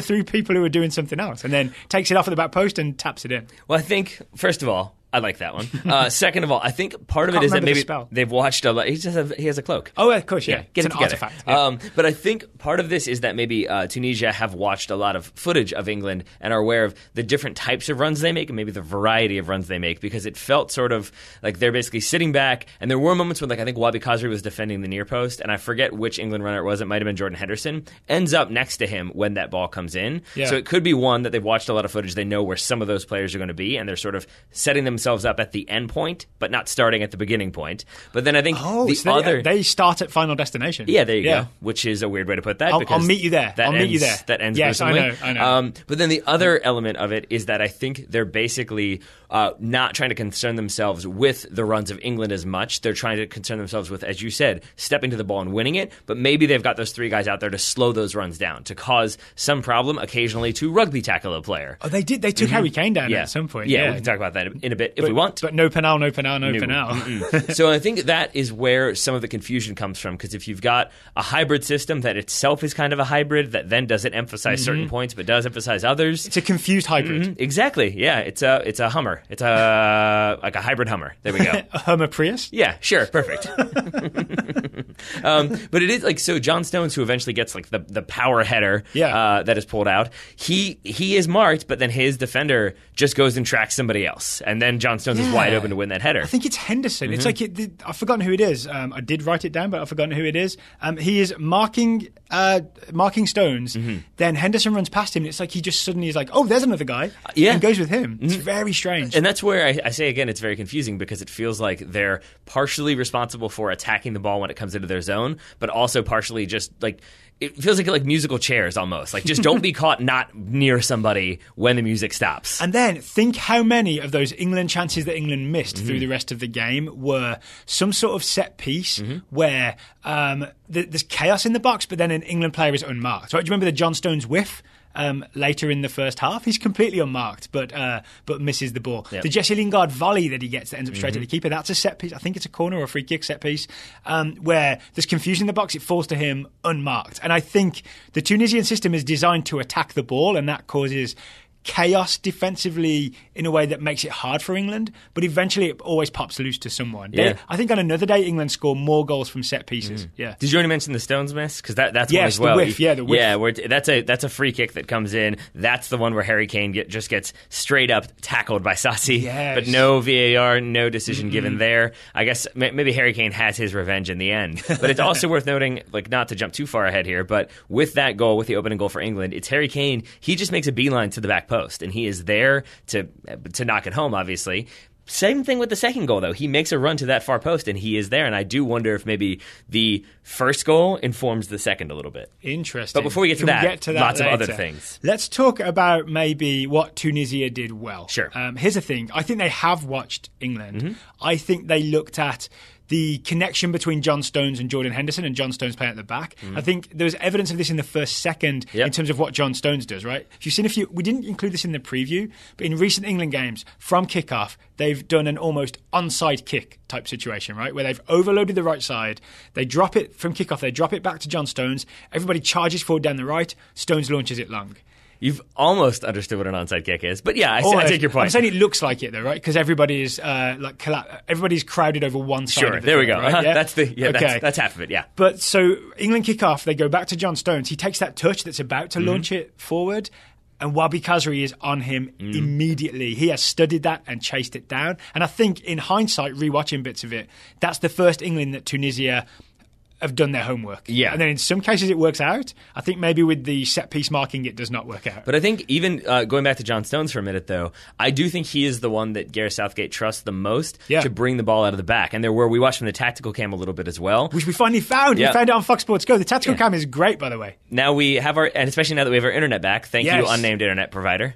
through people who are doing something else and then takes it off at the back post and taps it in. Well, I think, first of all, I like that one. Second of all, I think part of it is that maybe they've watched a lot. He has a cloak. Oh, of course, yeah. Get it's it an together. artifact. Yeah. But I think part of this is that maybe Tunisia have watched a lot of footage of England and are aware of the different types of runs they make and maybe the variety of runs they make, because it felt sort of like they're basically sitting back, and there were moments when, like, I think Wabi Khazri was defending the near post, and I forget which England runner it was. It might have been Jordan Henderson. Ends up next to him when that ball comes in. Yeah. So it could be one that they've watched a lot of footage. They know where some of those players are going to be, and they're sort of setting themselves up at the end point, but not starting at the beginning point. But then I think they start at final destination. Yeah, there you go. Which is a weird way to put that. I'll meet you there. Meet you there. That ends. Yes, I know. But then the other element of it is that I think they're basically not trying to concern themselves with the runs of England as much. They're trying to concern themselves with, as you said, stepping to the ball and winning it. But maybe they've got those 3 guys out there to slow those runs down, to cause some problem occasionally to rugby tackle a player. Oh, they did. They took Harry Kane down at some point. Yeah, we can talk about that in a bit if we want. But no penal. So I think that is where some of the confusion comes from, because if you've got a hybrid system that itself is kind of a hybrid that then doesn't emphasize certain points but does emphasize others. It's a confused hybrid. Exactly. Yeah, it's a Hummer. It's like a hybrid Hummer. There we go. A Hummer Prius? Yeah, sure. Perfect. But it is like, so John Stones, who eventually gets like the power header that is pulled out, he is marked, but then his defender just goes and tracks somebody else. And then John Stones is wide open to win that header. I think it's Henderson. It's like I've forgotten who it is. I did write it down, but I've forgotten who it is. He is marking Stones. Then Henderson runs past him, and it's like he just suddenly is like, "Oh, there's another guy," and goes with him. It's very strange. And that's where I say again, it's very confusing, because it feels like they're partially responsible for attacking the ball when it comes into their zone, but also partially just like. It feels like musical chairs almost. Like, just don't be caught not near somebody when the music stops. And then think how many of those England chances that England missed through the rest of the game were some sort of set piece where there's chaos in the box, but then an England player is unmarked. Right? Do you remember the John Stones whiff? Later in the first half, he's completely unmarked, but misses the ball. Yep. The Jesse Lingard volley that he gets that ends up straight at the keeper, that's a set piece. I think it's a corner or a free kick set piece where there's confusion in the box. It falls to him unmarked. And I think the Tunisian system is designed to attack the ball, and that causes chaos defensively in a way that makes it hard for England, but eventually it always pops loose to someone. I think on another day England score more goals from set pieces. Yeah. Did you already mention the Stones miss? Because that's one as well. The whiff. The whiff. Yeah, where that's a free kick that comes in. That's the one where Harry Kane just gets straight up tackled by Sassi, but no VAR, no decision given there. I guess maybe Harry Kane has his revenge in the end. But it's also worth noting, like, not to jump too far ahead here, but with that goal, with the opening goal for England, it's Harry Kane. He just makes a beeline to the back post, and he is there to knock it home, obviously. Same thing with the second goal, though. He makes a run to that far post, and he is there. And I do wonder if maybe the first goal informs the second a little bit. Interesting. But before we get to that, lots of other things. Let's talk about maybe what Tunisia did well. Sure. Here's the thing. I think they have watched England. I think they looked at the connection between John Stones and Jordan Henderson, and John Stones playing at the back. I think there was evidence of this in the first second in terms of what John Stones does, right? If you've seen we didn't include this in the preview, but in recent England games, from kickoff, they've done an almost onside kick type situation, right? Where they've overloaded the right side, they drop it from kickoff, they drop it back to John Stones, everybody charges forward down the right, Stones launches it long. You've almost understood what an onside kick is, but yeah, I take your point. I'm saying it looks like it though, right? Because everybody's everybody's crowded over one side. Sure, of the there we field, go. Right? Yeah? That's half of it. Yeah. But so England kick off, they go back to John Stones. He takes that touch that's about to launch it forward. And Wabi Kazri is on him immediately. He has studied that and chased it down. And I think in hindsight, rewatching bits of it, that's the first England that Tunisia have done their homework. Yeah. And then in some cases it works out. I think maybe with the set piece marking it does not work out. But I think even going back to John Stones for a minute, though, I do think he is the one that Gareth Southgate trusts the most to bring the ball out of the back. And we watched from the tactical cam a little bit as well. Which we finally found. We found it on Fox Sports Go. The tactical cam is great, by the way. Now we have and especially now that we have our internet back, thank you, unnamed internet provider.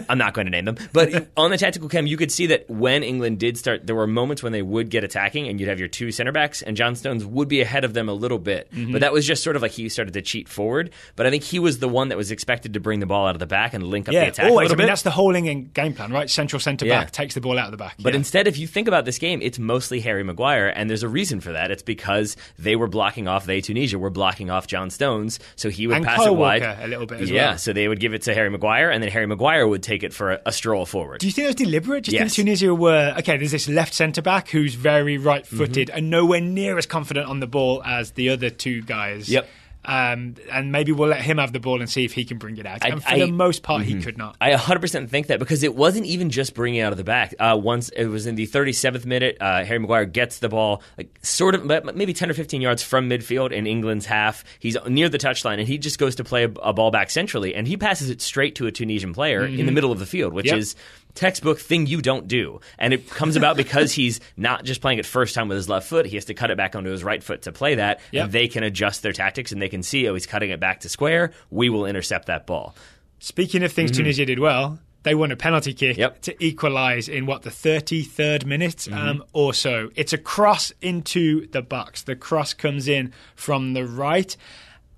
I'm not going to name them. But on the tactical cam, you could see that when England did start, there were moments when they would get attacking and you'd have your two center backs and John Stones would be ahead of them a little bit. But that was just sort of like he started to cheat forward. But I think he was the one that was expected to bring the ball out of the back and link up the attack always. a little bit. That's the whole England game plan, right? Central centre-back takes the ball out of the back. But instead, if you think about this game, it's mostly Harry Maguire, and there's a reason for that. It's because they were blocking off, Tunisia were blocking off John Stones, so he would pass Kyle it wide. Walker a little bit as well. Yeah, so they would give it to Harry Maguire, and then Harry Maguire would take it for a stroll forward. Do you think that was deliberate? Do you think Tunisia were, there's this left centre-back who's very right-footed and nowhere near as confident on the ball as the other two guys. Yep. And maybe we'll let him have the ball and see if he can bring it out. And for the most part, he could not. I 100% think that because it wasn't even just bringing it out of the back. Once it was in the 37th minute, Harry Maguire gets the ball sort of maybe 10 or 15 yards from midfield in England's half. He's near the touchline and he just goes to play a ball back centrally and he passes it straight to a Tunisian player in the middle of the field, which is textbook thing you don't do. And it comes about because he's not just playing it first time with his left foot. He has to cut it back onto his right foot to play that. And they can adjust their tactics and they can see, he's cutting it back to square. We will intercept that ball. Speaking of things Tunisia did well, they won a penalty kick to equalise in, the 33rd minute or so. It's a cross into the box. The cross comes in from the right.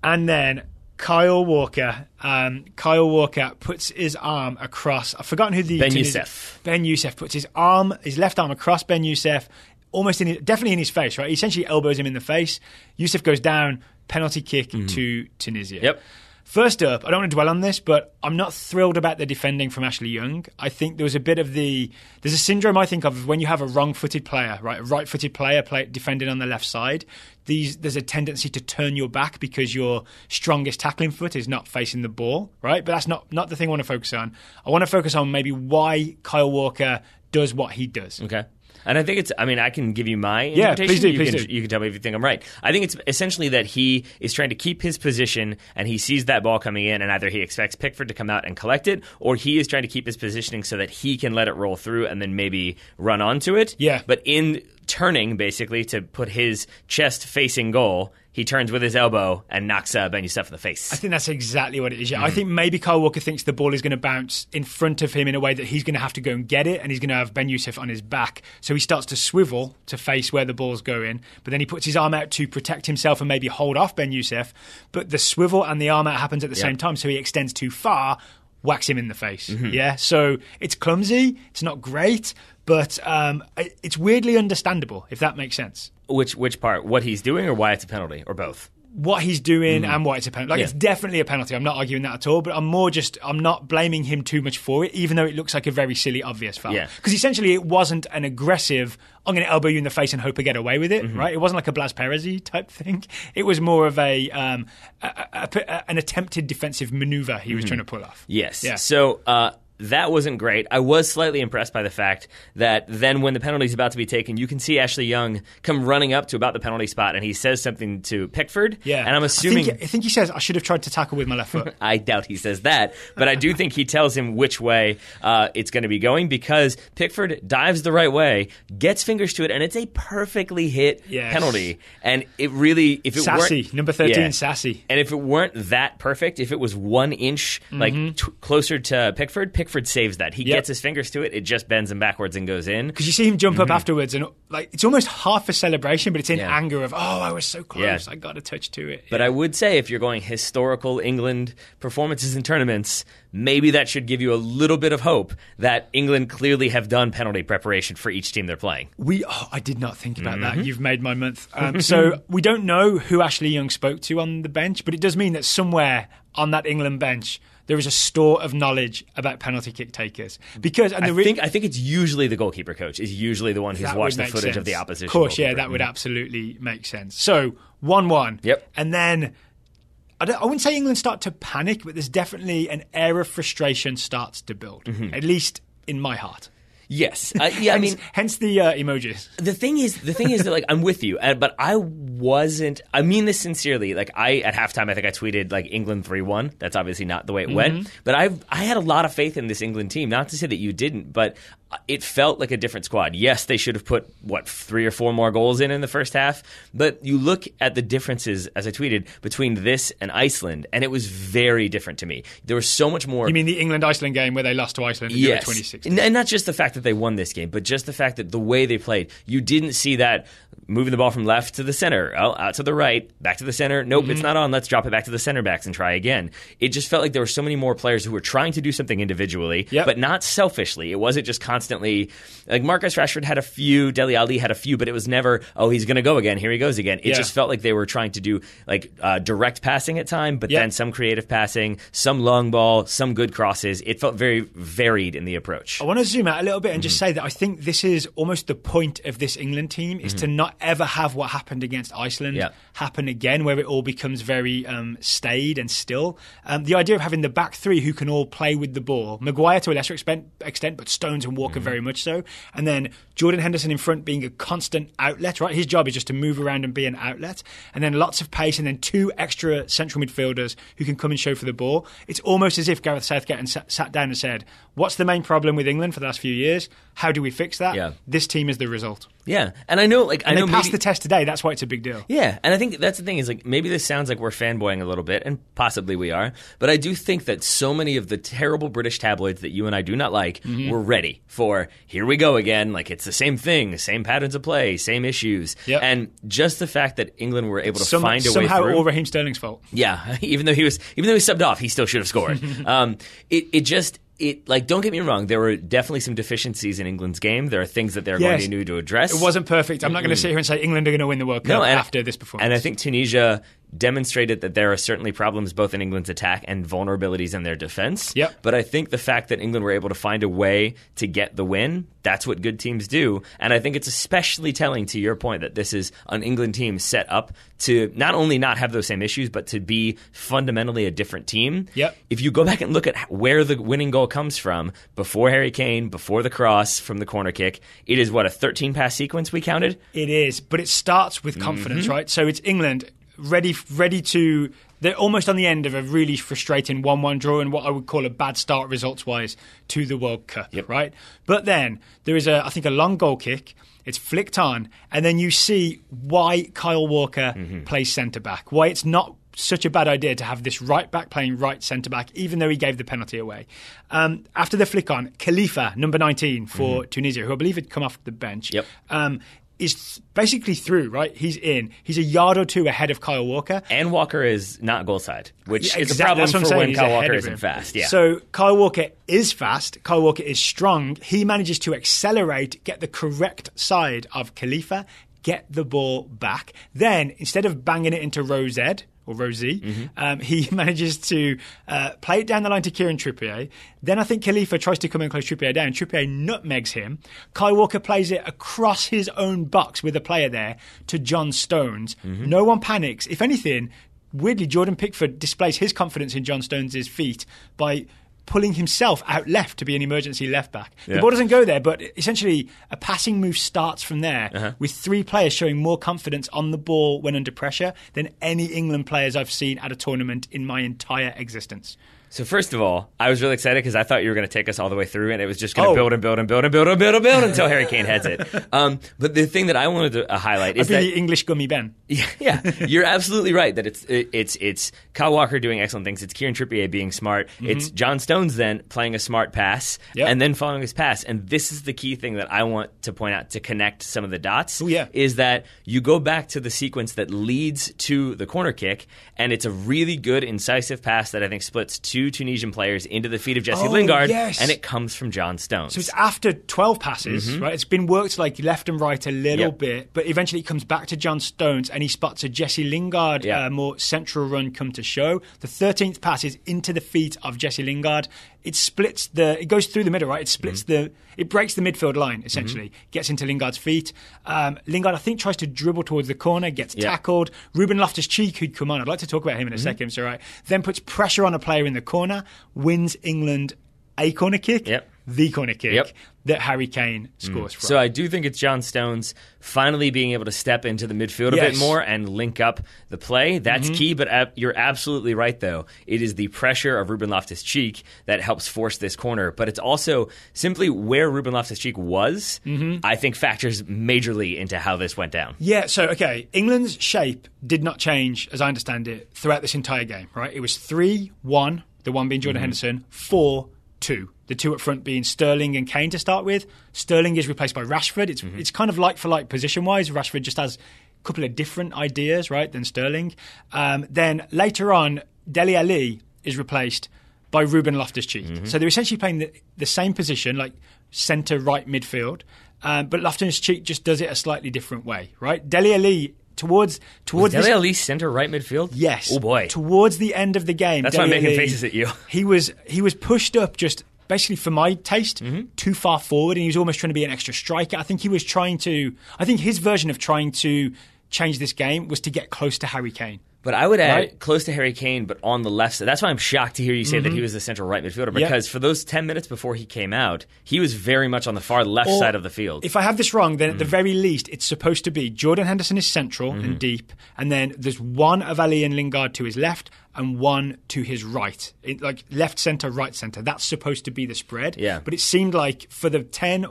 And then Kyle Walker puts his arm across. I've forgotten who the... Ben Youssef. Ben Youssef puts his left arm across Ben Youssef, definitely in his face, right? He essentially elbows him in the face. Youssef goes down, penalty kick to Tunisia. Yep. First up, I don't want to dwell on this, but I'm not thrilled about the defending from Ashley Young. I think there was a bit of there's a syndrome I think of when you have a wrong-footed player, right? A right-footed player defending on the left side. There's a tendency to turn your back because your strongest tackling foot is not facing the ball, right? But that's not the thing I want to focus on. I want to focus on maybe why Kyle Walker does what he does. Okay. And I think I can give you my interpretation. Please do. You can tell me if you think I'm right. I think it's essentially that he is trying to keep his position and he sees that ball coming in and either he expects Pickford to come out and collect it or he is trying to keep his positioning so that he can let it roll through and then maybe run onto it. Yeah. But in turning, basically, to put his chest facing goal, he turns with his elbow and knocks Ben Youssef in the face. I think that's exactly what it is. Yeah. I think maybe Kyle Walker thinks the ball is going to bounce in front of him in a way that he's going to have to go and get it, and he's going to have Ben Youssef on his back. So he starts to swivel to face where the ball's going, but then he puts his arm out to protect himself and maybe hold off Ben Youssef. But the swivel and the arm out happens at the same time, so he extends too far, whacks him in the face. Yeah, so it's clumsy, it's not great, but it's weirdly understandable, if that makes sense. Which part? What he's doing or why it's a penalty? Or both? What he's doing and why it's a penalty. It's definitely a penalty. I'm not arguing that at all, but I'm not blaming him too much for it, even though it looks like a very silly, obvious foul. Because essentially it wasn't an aggressive, I'm going to elbow you in the face and hope I get away with it, right? It wasn't like a Blas Perez-y type thing. It was more of an attempted defensive maneuver he was trying to pull off. Yes. Yeah. So that wasn't great. I was slightly impressed by the fact that then when the penalty is about to be taken, you can see Ashley Young come running up to about the penalty spot, and he says something to Pickford. Yeah. And I'm assuming... I think he says, I should have tried to tackle with my left foot. I doubt he says that, but I do think he tells him which way it's going to be going because Pickford dives the right way, gets fingers to it, and it's a perfectly hit penalty. And it really... Sassy. Number 13, Sassy. And if it weren't that perfect, if it was 1 inch closer to Pickford saves that. He gets his fingers to it. It just bends him backwards and goes in. Because you see him jump up afterwards, and it's almost half a celebration, but it's in anger of, I was so close. I got a touch to it. But I would say if you're going historical England performances in tournaments, maybe that should give you a little bit of hope that England clearly have done penalty preparation for each team they're playing. I did not think about that. You've made my month. So we don't know who Ashley Young spoke to on the bench, but it does mean that somewhere on that England bench, there is a store of knowledge about penalty kick takers. Because I think it's usually the goalkeeper coach is usually the one who's watched the footage of the opposition. Of course, yeah, that would absolutely make sense. So 1-1. Yep. And then I wouldn't say England start to panic, but there's definitely an air of frustration starts to build, at least in my heart. Yes, I mean, hence the emojis. The thing is that like I'm with you, but I wasn't. I mean this sincerely. Like at halftime, I think I tweeted like England 3-1. That's obviously not the way it went. But I had a lot of faith in this England team. Not to say that you didn't, but it felt like a different squad. Yes, they should have put 3 or 4 more goals in the first half. But you look at the differences, as I tweeted, between this and Iceland, and it was very different to me. There was so much more. You mean the England-Iceland game where they lost to Iceland in 2016? And not just the fact that they won this game, but just the fact that the way they played, you didn't see that moving the ball from left to the center, out to the right, back to the center. Nope, it's not on. Let's drop it back to the center backs and try again. It just felt like there were so many more players who were trying to do something individually, but not selfishly. It wasn't just constantly like Marcus Rashford had a few, Dele Alli had a few, but it was never, he's going to go again. Here he goes again. It just felt like they were trying to do like direct passing at time, but then some creative passing, some long ball, some good crosses. It felt very varied in the approach. I want to zoom out a little bit and just say that I think this is almost the point of this England team is to not ever have what happened against Iceland happen again, where it all becomes very staid and still. The idea of having the back three who can all play with the ball, Maguire to a lesser extent, but Stones and Walker very much so, and then Jordan Henderson in front being a constant outlet, right? His job is just to move around and be an outlet, and then lots of pace, and then 2 extra central midfielders who can come and show for the ball. It's almost as if Gareth Southgate sat down and said, what's the main problem with England for the last few years? How do we fix that? Yeah. This team is the result. Yeah, and I know, they passed the test today. That's why it's a big deal. Yeah, and I think that's the thing is like maybe this sounds like we're fanboying a little bit, and possibly we are, but I do think that so many of the terrible British tabloids that you and I do not like were ready for here we go again. Like it's the same thing, same patterns of play, same issues, and just the fact that England were able to find a way through. Somehow all Raheem Sterling's fault. Yeah, even though he subbed off, he still should have scored. Don't get me wrong, there were definitely some deficiencies in England's game. There are things that they're going to need to address. It wasn't perfect. I'm not going to sit here and say England are going to win the World Cup after this performance. And I think Tunisia demonstrated that there are certainly problems both in England's attack and vulnerabilities in their defense. But I think the fact that England were able to find a way to get the win, that's what good teams do. And I think it's especially telling to your point that this is an England team set up to not only not have those same issues, but to be fundamentally a different team. If you go back and look at where the winning goal comes from, before Harry Kane, before the cross from the corner kick, it is a 13-pass sequence we counted? It is, but it starts with confidence, right? So it's England ready to... They're almost on the end of a really frustrating 1-1 draw and what I would call a bad start results-wise to the World Cup, right? But then there is, I think, a long goal kick. It's flicked on, and then you see why Kyle Walker plays centre-back, why it's not such a bad idea to have this right-back playing right centre-back, even though he gave the penalty away. After the flick on, Khalifa, number 19 for Tunisia, who I believe had come off the bench, is basically through, right? He's in. He's a yard or two ahead of Kyle Walker. And Walker is not goal side, which is a problem for when Kyle Walker isn't fast. So Kyle Walker is fast. Kyle Walker is strong. He manages to accelerate, get the correct side of Khalifa, get the ball back. Then, instead of banging it into row Z, or Rosie, he manages to play it down the line to Kieran Trippier. Then I think Khalifa tries to come and close Trippier down. Trippier nutmegs him. Kyle Walker plays it across his own box with a player there to John Stones. No one panics. If anything, weirdly, Jordan Pickford displays his confidence in John Stones' feet by pulling himself out left to be an emergency left back. The ball doesn't go there, but essentially a passing move starts from there with 3 players showing more confidence on the ball when under pressure than any England players I've seen at a tournament in my entire existence. So first of all, I was really excited because I thought you were going to take us all the way through, and it was just going to build and build and build and build and build and build until Harry Kane heads it. But the thing that I wanted to highlight is that the English gummy Ben. Yeah, you're absolutely right that it's Kyle Walker doing excellent things. It's Kieran Trippier being smart. It's John Stones then playing a smart pass and then following his pass. And this is the key thing that I want to point out to connect some of the dots. Is that you go back to the sequence that leads to the corner kick, and it's a really good incisive pass that I think splits two Tunisian players into the feet of Jesse Lingard, and it comes from John Stones. So it's after 12 passes, right? It's been worked like left and right a little bit, but eventually it comes back to John Stones, and he spots a Jesse Lingard more central run come to show. The 13th pass is into the feet of Jesse Lingard. It goes through the middle, right? It breaks the midfield line, essentially. Gets into Lingard's feet. Lingard, I think, tries to dribble towards the corner, gets tackled. Ruben Loftus-Cheek, who'd come on, I'd like to talk about him in a second, so right. Then puts pressure on a player in the corner, wins England a corner kick, the corner kick that Harry Kane scores from. So I do think it's John Stones finally being able to step into the midfield a bit more and link up the play. That's key, but you're absolutely right, though. It is the pressure of Ruben Loftus-Cheek that helps force this corner, but it's also simply where Ruben Loftus-Cheek was, I think factors majorly into how this went down. Yeah, so, okay, England's shape did not change, as I understand it, throughout this entire game, right? It was 3-1, the one being Jordan Henderson, 4-2. The two up front being Sterling and Kane to start with. Sterling is replaced by Rashford. It's kind of like for like position-wise. Rashford just has a couple of different ideas, right, than Sterling. Then later on, Dele Alli is replaced by Ruben Loftus-Cheek. So they're essentially playing the same position, like centre-right midfield, but Loftus-Cheek just does it a slightly different way, right? Dele Alli towards Dele Alli center right midfield? Yes. Oh boy. Towards the end of the game, that's why I'm making faces at you. He was pushed up just basically for my taste too far forward, and he was almost trying to be an extra striker. I think his version of trying to change this game was to get close to Harry Kane. But I would add close to Harry Kane, but on the left side. That's why I'm shocked to hear you say that he was the central right midfielder, because for those 10 minutes before he came out, he was very much on the far left side of the field. If I have this wrong, then at the very least, it's supposed to be Jordan Henderson is central and deep, and then there's one of Ali and Lingard to his left and one to his right. Like left centre, right centre. That's supposed to be the spread. Yeah. But it seemed like for the 10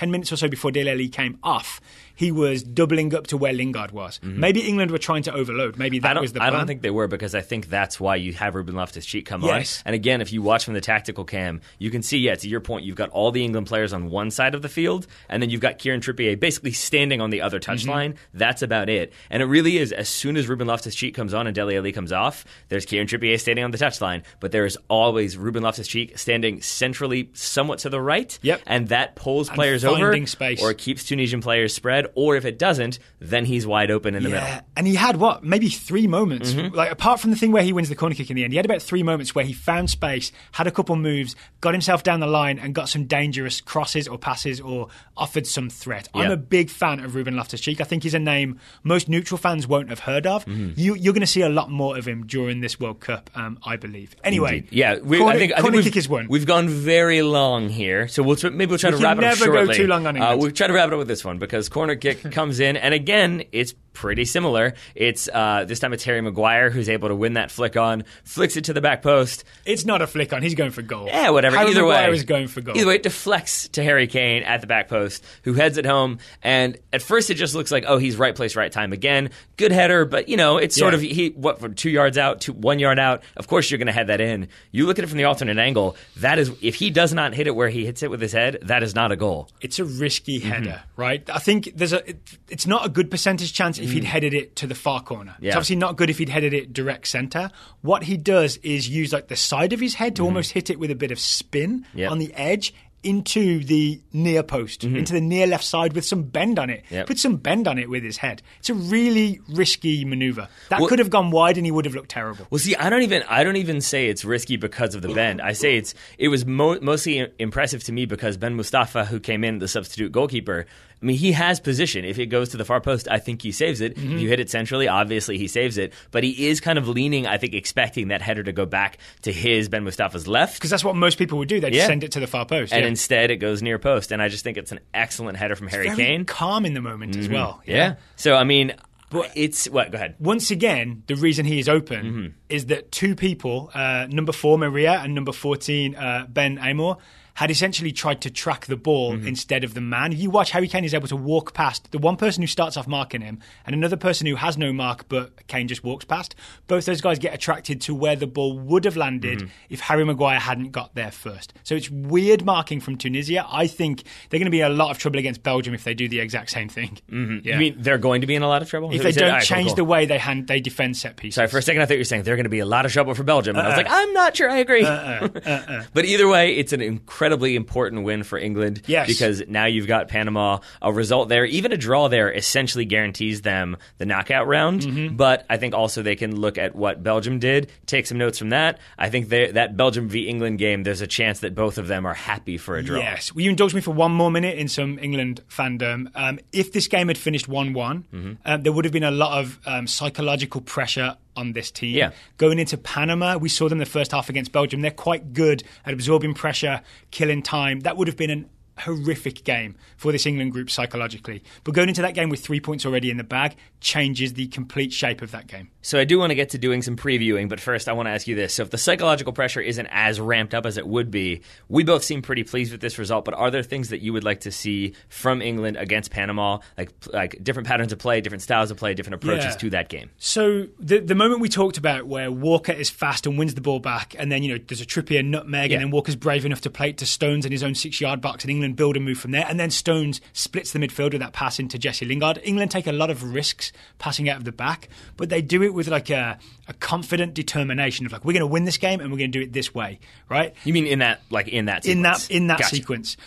minutes or so before Dele Alli came off, he was doubling up to where Lingard was. Maybe England were trying to overload. Maybe that was the plan. I don't think they were, because I think that's why you have Ruben Loftus-Cheek come on. And again, if you watch from the tactical cam, you can see, to your point, you've got all the England players on one side of the field, and then you've got Kieran Trippier basically standing on the other touchline. That's about it. And it really is, as soon as Ruben Loftus-Cheek comes on and Dele Alli comes off, there's Kieran Trippier standing on the touchline, but there is always Ruben Loftus-Cheek standing centrally somewhat to the right, and that pulls players over, space. Or it keeps Tunisian players spread, or if it doesn't, then he's wide open in the middle. And he had maybe 3 moments. Like apart from the thing where he wins the corner kick in the end, he had about 3 moments where he found space, had a couple moves, got himself down the line, and got some dangerous crosses or passes or offered some threat. I'm a big fan of Ruben Loftus-Cheek. I think he's a name most neutral fans won't have heard of. You're going to see a lot more of him during this World Cup, I believe. Anyway, I think kick is one. We've gone very long here, so maybe we'll try to wrap it up shortly. Never go too long on England. We'll try to wrap it up with this one, because corner kick comes in, and again, it's pretty similar. It's this time it's Harry Maguire who's able to win that flick on, flicks it to the back post. It's not a flick on. He's going for goal. Yeah, whatever. Harry Either Maguire way, is going for goal. Either way, it deflects to Harry Kane at the back post, who heads it home. And at first, it just looks like, he's right place, right time again. Good header, but it's sort of 2 yards out, 1 yard out. Of course, you're going to head that in. You look at it from the alternate angle. That is, if he does not hit it where he hits it with his head, that is not a goal. It's a risky header, right? I think it's not a good percentage chance if he'd headed it to the far corner. It's obviously not good if he'd headed it direct centre. What he does is use like the side of his head to almost hit it with a bit of spin on the edge into the near post, into the near left side with some bend on it. Put some bend on it with his head. It's a really risky manoeuvre. That could have gone wide and he would have looked terrible. Well, see, I don't even say it's risky because of the bend. I say it was mostly impressive to me because Ben Mustafa, who came in, the substitute goalkeeper, I mean, he has position. If it goes to the far post, I think he saves it. If you hit it centrally, obviously he saves it. But he is kind of leaning, I think, expecting that header to go back to Ben Mustafa's left. Because that's what most people would do. They'd send it to the far post. And instead, it goes near post. And I just think it's an excellent header from Harry Kane. Calm in the moment as well. Yeah. So, I mean, but go ahead. Once again, the reason he is open is that 2 people, number 4, Maria, and number 14, Ben Amor, had essentially tried to track the ball instead of the man. You watch Harry Kane is able to walk past the one person who starts off marking him and another person who has no mark, but Kane just walks past. Both those guys get attracted to where the ball would have landed if Harry Maguire hadn't got there first. So it's weird marking from Tunisia. I think they're going to be in a lot of trouble against Belgium if they do the exact same thing. Yeah. You mean they're going to be in a lot of trouble? If they don't change the way they defend set pieces. Sorry, for a second I thought you were saying they're going to be a lot of trouble for Belgium. And I was like, I'm not sure I agree. But either way, it's an incredibly important win for England. Yes. Because now you've got Panama. A result there, even a draw there, essentially guarantees them the knockout round. But I think also they can look at what Belgium did, take some notes from that. I think that Belgium v. England game, there's a chance that both of them are happy for a draw. Yes. Will you indulge me for one more minute in some England fandom? If this game had finished 1-1, there would have been a lot of psychological pressure on this team. Yeah. Going into Panama, we saw them the first half against Belgium. They're quite good at absorbing pressure, killing time. That would have been an horrific game for this England group psychologically. But going into that game with 3 points already in the bag changes the complete shape of that game. So I do want to get to doing some previewing, but first I want to ask you this. So if the psychological pressure isn't as ramped up as it would be, we both seem pretty pleased with this result, but are there things that you would like to see from England against Panama, like different patterns of play, different styles of play, different approaches to that game? So the moment we talked about where Walker is fast and wins the ball back, and then there's a Trippier nutmeg, and then Walker's brave enough to play it to Stones in his own 6-yard box, and England build and move from there, and then Stones splits the midfield with that pass into Jesse Lingard. England take a lot of risks passing out of the back, but they do it with like a confident determination of like, we're going to win this game and we're going to do it this way, right? You mean in that sequence? In that Gotcha. sequence.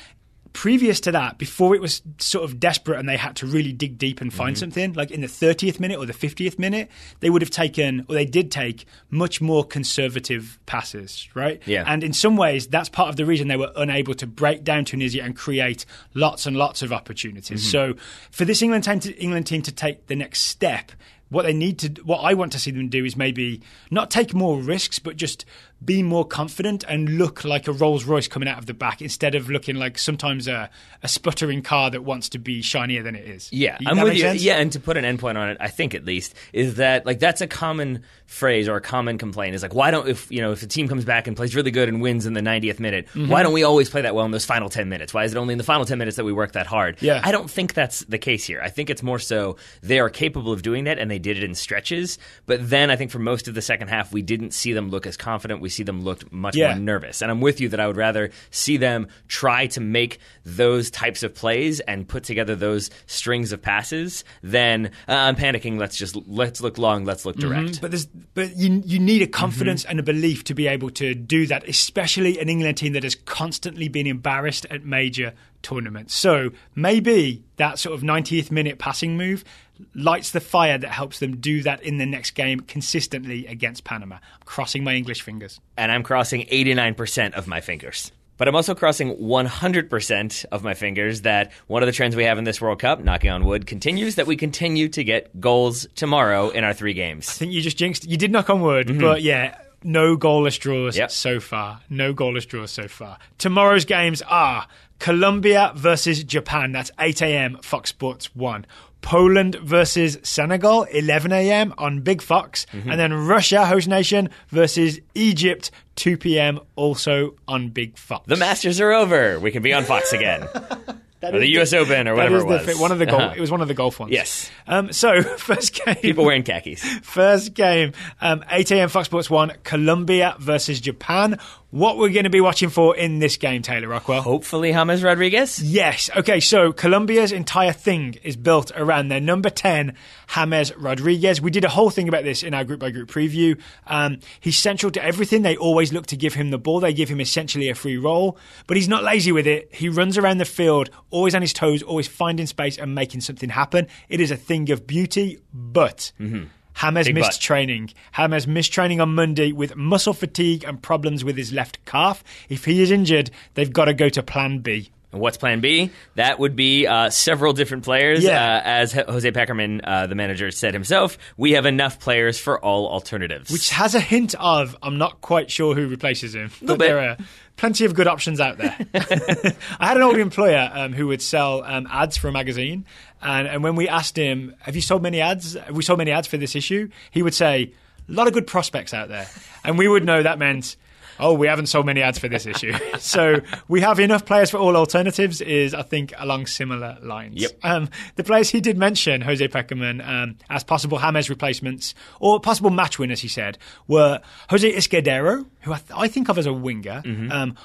Previous to that, before it was sort of desperate and they had to really dig deep and find something, like in the 30th minute or the 50th minute, they would have taken, or they did take, much more conservative passes, right? Yeah. And in some ways, that's part of the reason they were unable to break down Tunisia and create lots and lots of opportunities. So for this England team to take the next step, what I want to see them do is maybe not take more risks, but just be more confident and look like a Rolls Royce coming out of the back instead of looking like sometimes a sputtering car that wants to be shinier than it is. Yeah, I'm with you. Sense? Yeah, and to put an endpoint on it, I think at least is that like that's a common phrase or a common complaint is like, why don't if a team comes back and plays really good and wins in the 90th minute, why don't we always play that well in those final 10 minutes? Why is it only in the final 10 minutes that we work that hard? Yeah. I don't think that's the case here. I think it's more so they are capable of doing that and they did it in stretches. But then I think for most of the second half, we didn't see them look as confident. We see them look much more nervous. And I'm with you that I would rather see them try to make those types of plays and put together those strings of passes than I'm panicking. Let's look long. Let's look direct. But you need a confidence and a belief to be able to do that, especially an England team that has constantly been embarrassed at major tournaments. So maybe that sort of 90th minute passing move lights the fire that helps them do that in the next game consistently against Panama. I'm crossing my English fingers. And I'm crossing 89% of my fingers. But I'm also crossing 100% of my fingers that one of the trends we have in this World Cup, knocking on wood, continues, that we continue to get goals tomorrow in our 3 games. I think you just jinxed. You did knock on wood, but yeah, no goalless draws so far. No goalless draws so far. Tomorrow's games are Colombia versus Japan. That's 8 a.m. Fox Sports 1. Poland versus Senegal, 11 a.m. on Big Fox. And then Russia, host nation, versus Egypt, 2 p.m. also on Big Fox. The Masters are over. We can be on Fox again. Or the U.S. Open or whatever it was. It was one of the golf ones. Yes. So, first game. People wearing khakis. First game, 8 a.m. Fox Sports 1, Colombia versus Japan. What we're going to be watching for in this game, Taylor Rockwell? Hopefully James Rodriguez. Yes. Okay, so Colombia's entire thing is built around their number 10, James Rodriguez. We did a whole thing about this in our group-by-group preview. He's central to everything. They always look to give him the ball. They give him essentially a free role, but he's not lazy with it. He runs around the field, always on his toes, always finding space and making something happen. It is a thing of beauty, but... James missed training. James missed training on Monday with muscle fatigue and problems with his left calf. If he is injured, they've got to go to plan B. And what's plan B? That would be several different players. As Jose Peckerman, the manager, said himself, we have enough players for all alternatives. Which has a hint of, I'm not quite sure who replaces him. But there are plenty of good options out there. I had an old employer who would sell ads for a magazine. And when we asked him, have you sold many ads? Have we sold many ads for this issue? He would say, a lot of good prospects out there. And we would know that meant... Oh, we haven't sold many ads for this issue. So we have enough players for all alternatives is, I think, along similar lines. Yep. The players he did mention, Jose Peckerman, as possible James replacements or possible match winners, he said, were Jose Escudero, who I think of as a winger,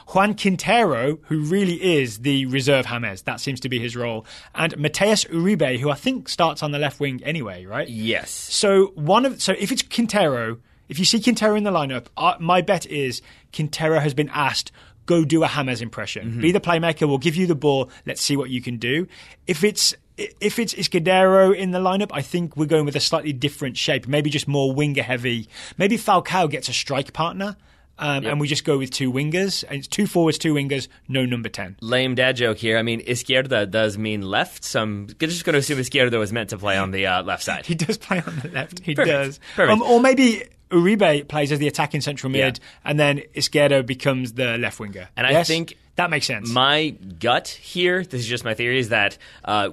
Juan Quintero, who really is the reserve James. That seems to be his role. And Mateus Uribe, who I think starts on the left wing anyway, right? Yes. So if it's Quintero, if you see Quintero in the lineup, my bet is Quintero has been asked, go do a James impression. Be the playmaker, we'll give you the ball, let's see what you can do. If it's Escudero in the lineup, I think we're going with a slightly different shape, maybe just more winger heavy. Maybe Falcao gets a strike partner. And we just go with two wingers. And it's 2 forwards, 2 wingers, no number 10. Lame dad joke here. I mean, izquierda does mean left, so I'm just going to assume izquierda was meant to play on the left side. He does play on the left. He Perfect. does. Perfect. Or maybe Uribe plays as the attacking central mid, and then Izquierdo becomes the left winger. And yes? I think that makes sense. My gut here, this is just my theory, is that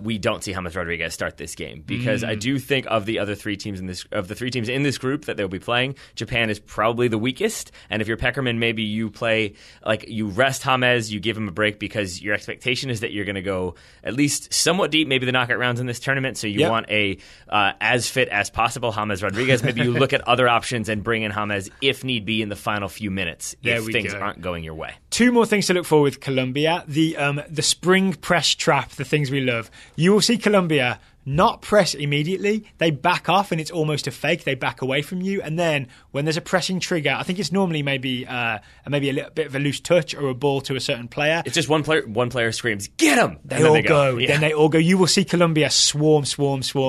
we don't see James Rodriguez start this game because I do think of the other 3 teams in this group that they'll be playing, Japan is probably the weakest. And if you're Peckerman, maybe you play you rest James, you give him a break because your expectation is that you're going to go at least somewhat deep, maybe the knockout rounds in this tournament. So you want a as fit as possible James Rodriguez. Maybe you look at other options and bring in James if need be in the final few minutes if things aren't going your way. 2 more things to look for with Colombia. The spring press trap, the things we love. You will see Colombia not press immediately. They back off and it's almost a fake. They back away from you. And then when there's a pressing trigger, I think it's normally maybe a little bit of a loose touch or a ball to a certain player. It's just one player screams, "Get him!" They all go. Yeah. Then they all go. You will see Colombia swarm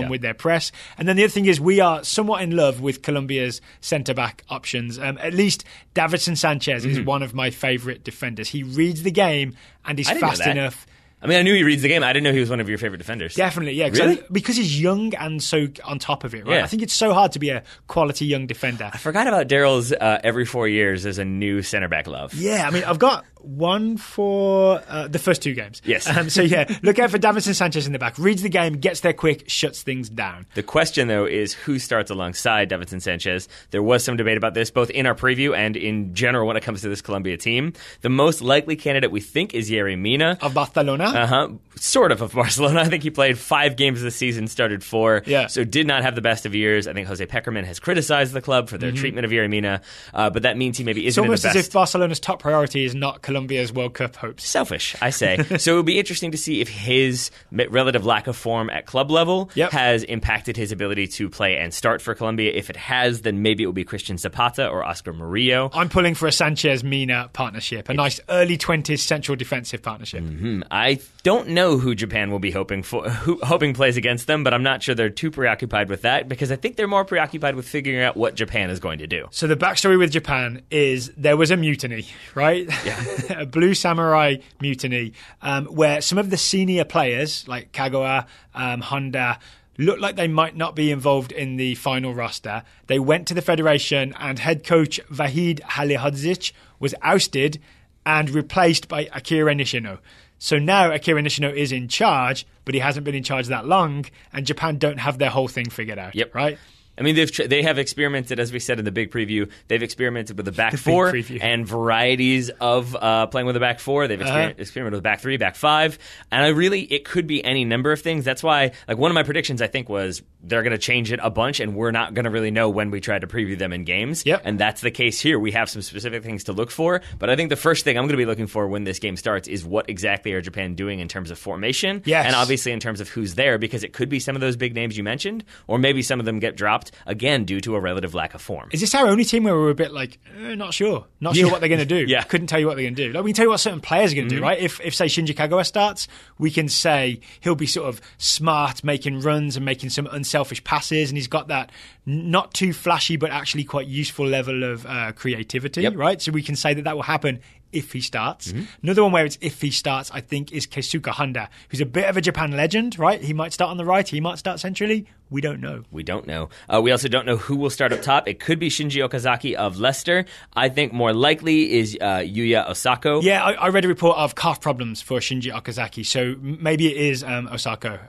with their press. And then the other thing is we are somewhat in love with Colombia's centre-back options. At least Davinson Sanchez is one of my favourite defenders. He reads the game and he's fast enough. I mean, I knew he reads the game. I didn't know he was one of your favorite defenders. Definitely, yeah. Really? Because he's young and so on top of it, right? Yeah. I think it's so hard to be a quality young defender. I forgot about Daryl's every 4 years there's a new centre-back love. Yeah, I mean, I've got one for the first 2 games. Yes. So, yeah, look out for Davinson Sanchez in the back. Reads the game, gets there quick, shuts things down. The question, though, is who starts alongside Davinson Sanchez. There was some debate about this, both in our preview and in general when it comes to this Colombia team. The most likely candidate, we think, is Yerry Mina. Of Barcelona? Sort of Barcelona. I think he played 5 games this season, started 4. Yeah. So did not have the best of years. I think Jose Peckerman has criticized the club for their treatment of Yerry Mina. But that means he maybe isn't in the best. It's almost as if Barcelona's top priority is not Colombia's World Cup hopes. Selfish, I say. So it would be interesting to see if his relative lack of form at club level has impacted his ability to play and start for Colombia. If it has, then maybe it will be Christian Zapata or Oscar Murillo. I'm pulling for a Sanchez-Mina partnership, a nice early 20s central defensive partnership. I don't know who Japan will be hoping plays against them, but I'm not sure they're too preoccupied with that because I think they're more preoccupied with figuring out what Japan is going to do. So the backstory with Japan is there was a mutiny, right? Yeah. A Blue Samurai mutiny where some of the senior players like Kagawa, Honda, looked like they might not be involved in the final roster. They went to the federation and head coach Vahid Halihodzic was ousted and replaced by Akira Nishino. So now Akira Nishino is in charge, but he hasn't been in charge that long, and Japan don't have their whole thing figured out, right? I mean, they have experimented, as we said in the big preview, they've experimented with the back 4 and varieties of playing with the back 4. They've experimented with back 3, back 5. And it could be any number of things. That's why, one of my predictions, I think, was they're going to change it a bunch, and we're not going to really know when we try to preview them in games. Yep. And that's the case here. We have some specific things to look for. But I think the first thing I'm going to be looking for when this game starts is what exactly are Japan doing in terms of formation. Yes. And obviously in terms of who's there, because it could be some of those big names you mentioned, or maybe some of them get dropped. Again, due to a relative lack of form. Is this our only team where we're a bit not sure? Not sure what they're going to do. Yeah. Couldn't tell you what they're going to do. We can tell you what certain players are going to do, right? If say, Shinji Kagawa starts, we can say he'll be sort of smart, making runs and making some unselfish passes, and he's got that not too flashy but actually quite useful level of creativity, right? So we can say that will happen if he starts. Another one where it's if he starts, I think, is Keisuke Honda, who's a bit of a Japan legend, right? He might start on the right, he might start centrally. We don't know. We don't know. We also don't know who will start up top. It could be Shinji Okazaki of Leicester. I think more likely is Yuya Osako. Yeah, I read a report of calf problems for Shinji Okazaki, so maybe it is Osako.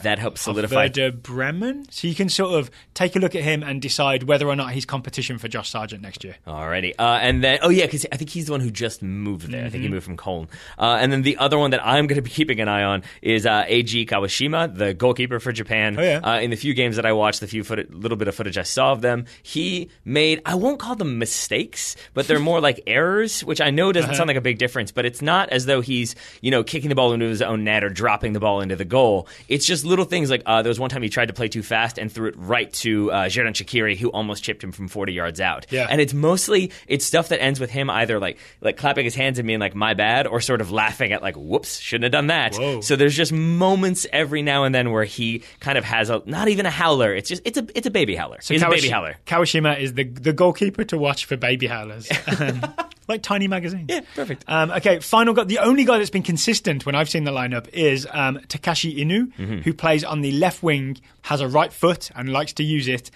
That helps solidify. Werder Bremen. So you can sort of take a look at him and decide whether or not he's competition for Josh Sargent next year. Alrighty. And then, because I think he's the one who just moved there. I think he moved from Cologne. And then the other one that I'm going to be keeping an eye on is Eiji Kawashima, the goalkeeper for Japan. Oh, yeah. In the few games that I watched, the little bit of footage I saw of them, he made, I won't call them mistakes, but they're more like errors, which I know doesn't sound like a big difference, but it's not as though he's, kicking the ball into his own net or dropping the ball into the goal. It's just little things like there was one time he tried to play too fast and threw it right to Xherdan Shaqiri, who almost chipped him from 40 yards out. Yeah. And it's stuff that ends with him either like clapping his hands and being like, my bad, or sort of laughing at like, whoops, shouldn't have done that. Whoa. So there's just moments every now and then where he kind of has not even a howler. It's a baby howler. So he's a baby howler. Kawashima is the goalkeeper to watch for baby howlers. Like Tiny Magazine. Yeah, perfect. Okay, final guy. The only guy that's been consistent when I've seen the lineup is Takashi Inu, who plays on the left wing, has a right foot and likes to use it.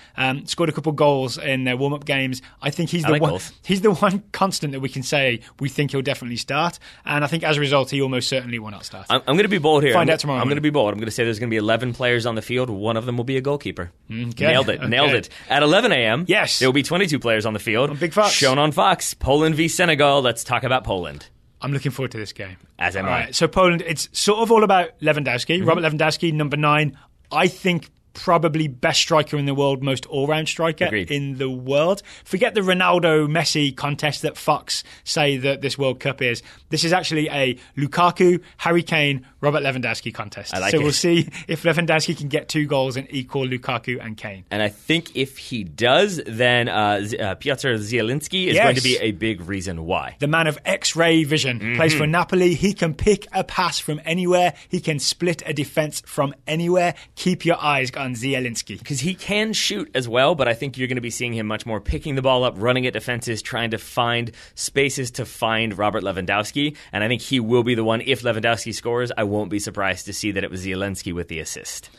Scored a couple goals in their warm-up games. I think he's the one. Goals. He's the one constant that we can say we think he'll definitely start. And I think as a result, he almost certainly will not start. I'm going to be bold here. Find out tomorrow. I'm going to be bold. I'm going to say there's going to be 11 players on the field. One of them will be a goalkeeper. Okay. Nailed it. Okay. Nailed it. At 11 a.m., yes, there will be 22 players on the field. On Big Fox. Shown on Fox. Poland v Senegal. Let's talk about Poland. I'm looking forward to this game. As am I. All right, so Poland, it's sort of all about Lewandowski. Robert Lewandowski, number 9. I think probably best striker in the world, most all-round striker Agreed. in the world. Forget the Ronaldo-Messi contest that Fox say that this World Cup is. This is actually a Lukaku, Harry Kane, Robert Lewandowski contest. I like so it. We'll see if Lewandowski can get 2 goals and equal Lukaku and Kane. And I think if he does, then Piotr Zielinski is going to be a big reason why. The man of X-ray vision, plays for Napoli. He can pick a pass from anywhere. He can split a defense from anywhere. Keep your eyes on Zielinski. Because he can shoot as well, but I think you're going to be seeing him much more picking the ball up, running at defenses, trying to find spaces to find Robert Lewandowski. And I think he will be the one. If Lewandowski scores, I won't be surprised to see that it was Zielinski with the assist.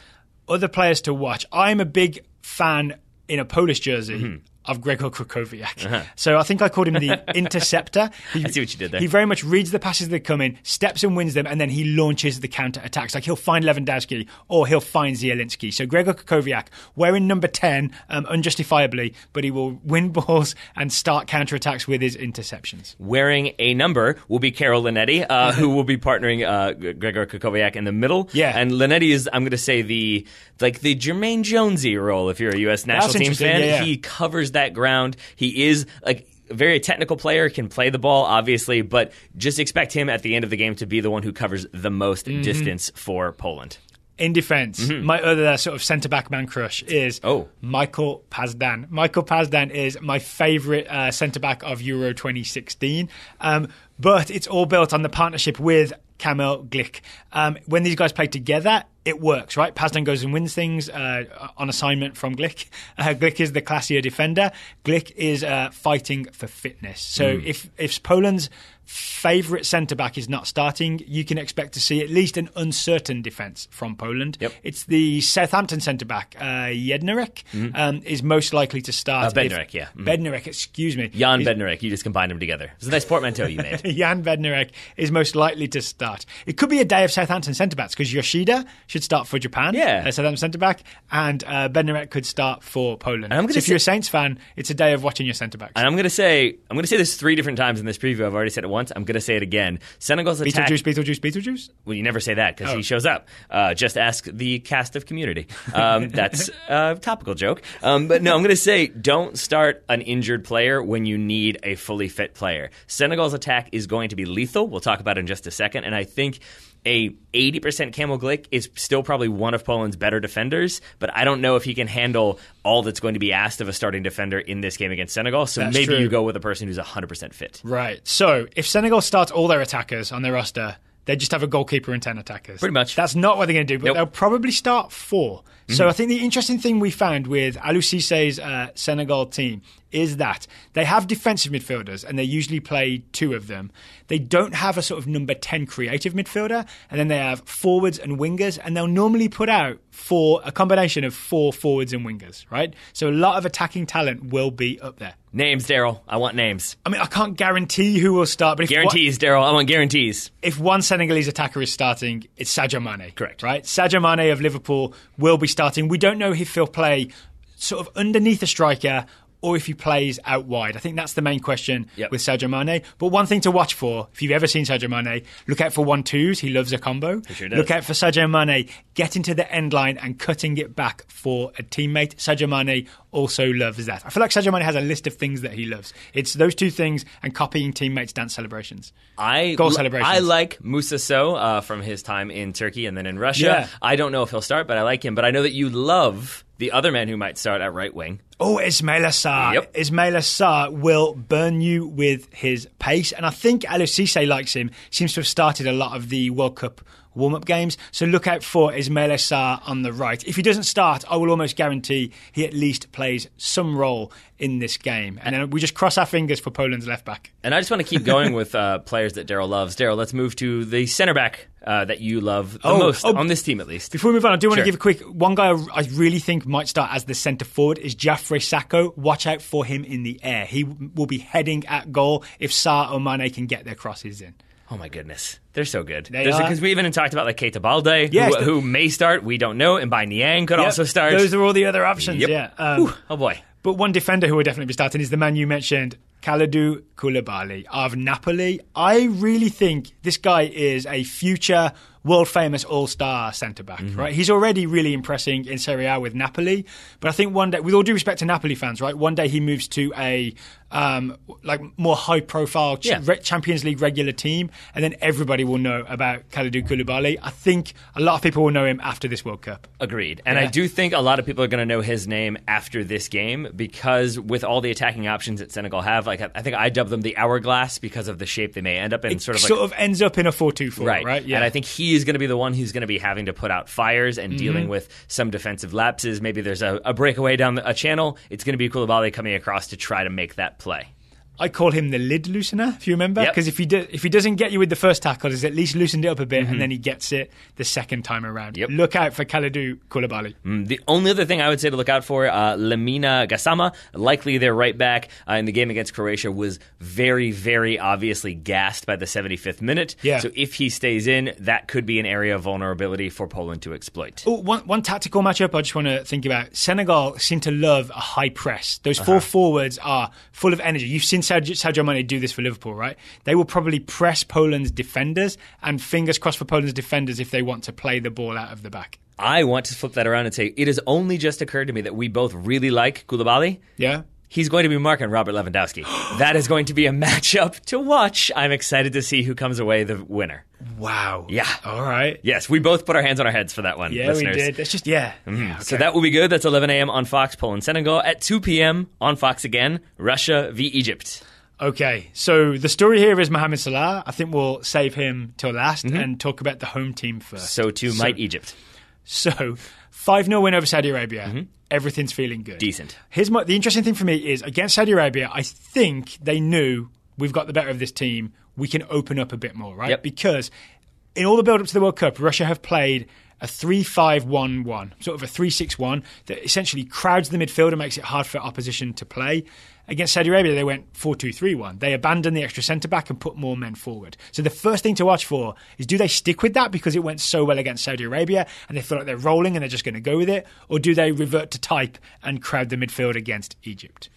Other players to watch. I'm a big fan in a Polish jersey of Gregor Krychowiak. So I think I called him the interceptor. I see what you did there. He very much reads the passes that come in, steps and wins them, and then he launches the counter-attacks. Like he'll find Lewandowski or he'll find Zielinski. So Gregor Krychowiak, wearing number 10, unjustifiably, but he will win balls and start counter-attacks with his interceptions. Wearing a number will be Carol Linetti, who will be partnering Gregor Krychowiak in the middle. Yeah. And Linetti is, I'm going to say, the Jermaine Jonesy role if you're a U.S. national team fan. Yeah. He covers that ground. He is like a very technical player, can play the ball, obviously, but just expect him at the end of the game to be the one who covers the most distance for Poland. In defence, my other sort of centre-back man crush is Michael Pazdan. Michael Pazdan is my favourite centre-back of Euro 2016, but it's all built on the partnership with Kamil Glik. When these guys play together, it works, right? Pazdan goes and wins things on assignment from Glik. Glik is the classier defender. Glik is fighting for fitness. So if Poland's favourite centre-back is not starting, you can expect to see at least an uncertain defence from Poland. Yep. It's the Southampton centre-back, Jednarek, is most likely to start. Bednarek, yeah. Bednarek, excuse me. Jan Bednarek, you just combined them together. It's a nice portmanteau you made. Jan Bednarek is most likely to start. It could be a day of Southampton centre-backs because Yoshida should start for Japan, Southampton centre-back, and Bednarek could start for Poland. So if you're a Saints fan, it's a day of watching your centre-backs. And I'm going to say this 3 different times in this preview. I've already said it once. I'm going to say it again. Senegal's attack... Beetlejuice? Well, you never say that because he shows up. Just ask the cast of Community. That's a topical joke. But no, I'm going to say don't start an injured player when you need a fully fit player. Senegal's attack is going to be lethal. We'll talk about it in just a second. And I think a 80% Kamil Glik is still probably one of Poland's better defenders, but I don't know if he can handle all that's going to be asked of a starting defender in this game against Senegal. So That's maybe true. you go with a person who's 100% fit. Right. So if Senegal starts all their attackers on their roster, they just have a goalkeeper and 10 attackers. Pretty much. That's not what they're going to do, but they'll probably start 4. So I think the interesting thing we found with Aliou Cissé's Senegal team is that they have defensive midfielders, and they usually play 2 of them. They don't have a sort of number 10 creative midfielder, and then they have forwards and wingers, and they'll normally put out a combination of 4 forwards and wingers, right? So a lot of attacking talent will be up there. Names, Daryl. I want names. I mean, I can't guarantee who will start, but guarantees, Daryl. I want guarantees. If one Senegalese attacker is starting, it's Sadio Mane. Correct. Right? Sadio Mane of Liverpool will be starting. We don't know if he'll play sort of underneath a striker or if he plays out wide. I think that's the main question with Sadio Mane. But one thing to watch for, if you've ever seen Sadio Mane, look out for 1-2s. He loves a combo. He sure does. Look out for Sadio Mane getting to the end line and cutting it back for a teammate. Sadio Mane also loves that. I feel like Sadio Mane has a list of things that he loves. It's those 2 things and copying teammates' dance celebrations. Goal celebrations. I like Moussa Sow from his time in Turkey and then in Russia. Yeah. I don't know if he'll start, but I like him. But I know that you love the other man who might start at right wing. Oh, Ismaila Sarr. Yep. Ismaila Sarr will burn you with his pace. And I think Aliou Cisse likes him. Seems to have started a lot of the World Cup warm-up games. So look out for Ismaila Sarr on the right. If he doesn't start, I will almost guarantee he at least plays some role in this game. And then we just cross our fingers for Poland's left back. And I just want to keep going with players that Daryl loves. Daryl, let's move to the centre back that you love the most, on this team at least. Before we move on, I do want to give a quick... One guy I really think might start as the centre forward is Jafre Sakho. Watch out for him in the air. He will be heading at goal if Sarr or Mane can get their crosses in. Oh my goodness. They're so good. Because we even talked about like Keita Balde, who may start. We don't know. And Mbaye Niang could also start. Those are all the other options, Oh boy. But one defender who will definitely be starting is the man you mentioned, Kalidou Koulibaly of Napoli. I really think this guy is a future world-famous all-star centre-back, right? He's already really impressing in Serie A with Napoli, but I think one day, with all due respect to Napoli fans, right, one day he moves to a more high-profile Champions League regular team, and then everybody will know about Kalidou Koulibaly. I think a lot of people will know him after this World Cup. Agreed. And I do think a lot of people are going to know his name after this game because with all the attacking options that Senegal have, like I think I dubbed them the hourglass because of the shape they may end up in. It sort of ends up in a 4-2-4, right? Yeah. And I think he is going to be the one who's going to be having to put out fires and dealing with some defensive lapses. Maybe there's a breakaway down a channel. It's going to be Koulibaly coming across to try to make that play. I call him the lid loosener, if you remember, because if he doesn't get you with the first tackle, he's at least loosened it up a bit, and then he gets it the second time around. Look out for Kalidou Koulibaly. The only other thing I would say to look out for, Lamina Gassama, likely their right back in the game against Croatia, was very, very obviously gassed by the 75th minute. Yeah. So if he stays in, that could be an area of vulnerability for Poland to exploit. Oh, one tactical matchup I just want to think about. Senegal seem to love a high press. Those 4 forwards are full of energy. You've seen Sadio Mane do this for Liverpool, right? They will probably press Poland's defenders, and fingers crossed for Poland's defenders if they want to play the ball out of the back. I want to flip that around and say it has only just occurred to me that we both really like Koulibaly. Yeah. He's going to be marking Robert Lewandowski. That is going to be a matchup to watch. I'm excited to see who comes away the winner. Wow. Yeah. All right. Yes, we both put our hands on our heads for that one, Yeah, listeners. we did. It's just, yeah. Okay. So that will be good. That's 11 a.m. on Fox, Poland, Senegal. At 2 p.m. on Fox again, Russia v. Egypt. Okay, so the story here is Mohamed Salah. I think we'll save him till last and talk about the home team first. So too might Egypt. So 5-0 win over Saudi Arabia. Everything's feeling good. Decent. The interesting thing for me is against Saudi Arabia, I think they knew we've got the better of this team. We can open up a bit more, right? Yep. Because in all the build-up to the World Cup, Russia have played a 3-5-1-1, sort of a 3-6-1 that essentially crowds the midfield and makes it hard for opposition to play. Against Saudi Arabia, they went 4-2-3-1. They abandoned the extra centre-back and put more men forward. So the first thing to watch for is, do they stick with that because it went so well against Saudi Arabia and they feel like they're rolling and they're just going to go with it? Or do they revert to type and crowd the midfield against Egypt?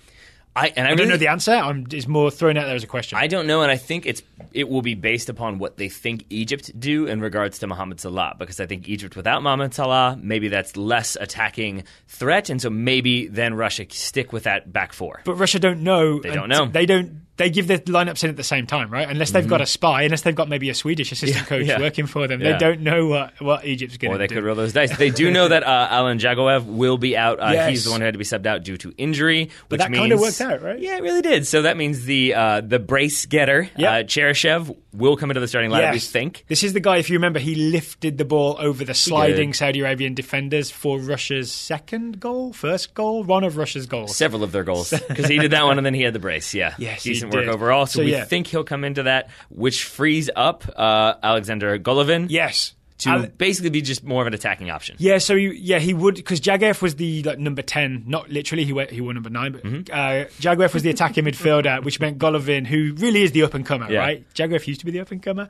I don't know the answer. It's more thrown out there as a question. I don't know, and I think it will be based upon what they think Egypt do in regards to Mohamed Salah, because I think Egypt without Mohamed Salah, maybe that's less attacking threat, and so maybe then Russia stick with that back four. But Russia don't know. They don't know. They give their lineups in at the same time, right? Unless they've got a spy, unless they've got maybe a Swedish assistant coach working for them. They don't know what Egypt's going to do. Or they could roll those dice. They do know that Alan Jagoev will be out. He's the one who had to be subbed out due to injury. But that kind of worked out, right? Yeah, it really did. So that means the brace getter, Cheryshev, will come into the starting lineup, we think. This is the guy, if you remember, he lifted the ball over the sliding Saudi Arabian defenders for Russia's first goal, one of Russia's goals. Several of their goals, because he did that one and then he had the brace, Yes, decent work overall. So we think he'll come into that, which frees up Alexander Golovin. Yes. To basically be just more of an attacking option. Yeah, so he would, because Jaguev was the number 10, not literally, he wore number 9, but Jaguev was the attacking midfielder, which meant Golovin, who really is the up-and-comer, right? Jaguev used to be the up-and-comer.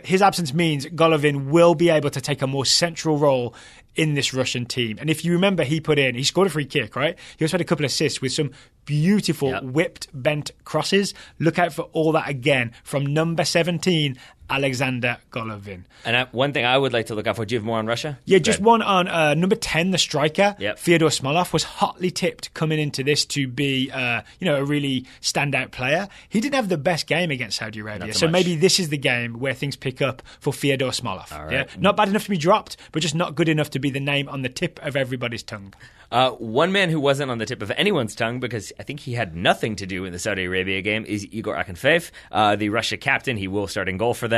His absence means Golovin will be able to take a more central role in this Russian team. And if you remember, he scored a free kick, right? He also had a couple of assists with some beautiful whipped, bent crosses. Look out for all that again from number 17, Alexander Golovin. And one thing I would like to look out for, do you have more on Russia? Yeah, just one on number 10, the striker, Fyodor Smolov, was hotly tipped coming into this to be a really standout player. He didn't have the best game against Saudi Arabia, so maybe this is the game where things pick up for Fyodor Smolov. All right. Not bad enough to be dropped, but just not good enough to be the name on the tip of everybody's tongue. One man who wasn't on the tip of anyone's tongue, because I think he had nothing to do in the Saudi Arabia game, is Igor Akinfeev, the Russia captain. He will start in goal for them.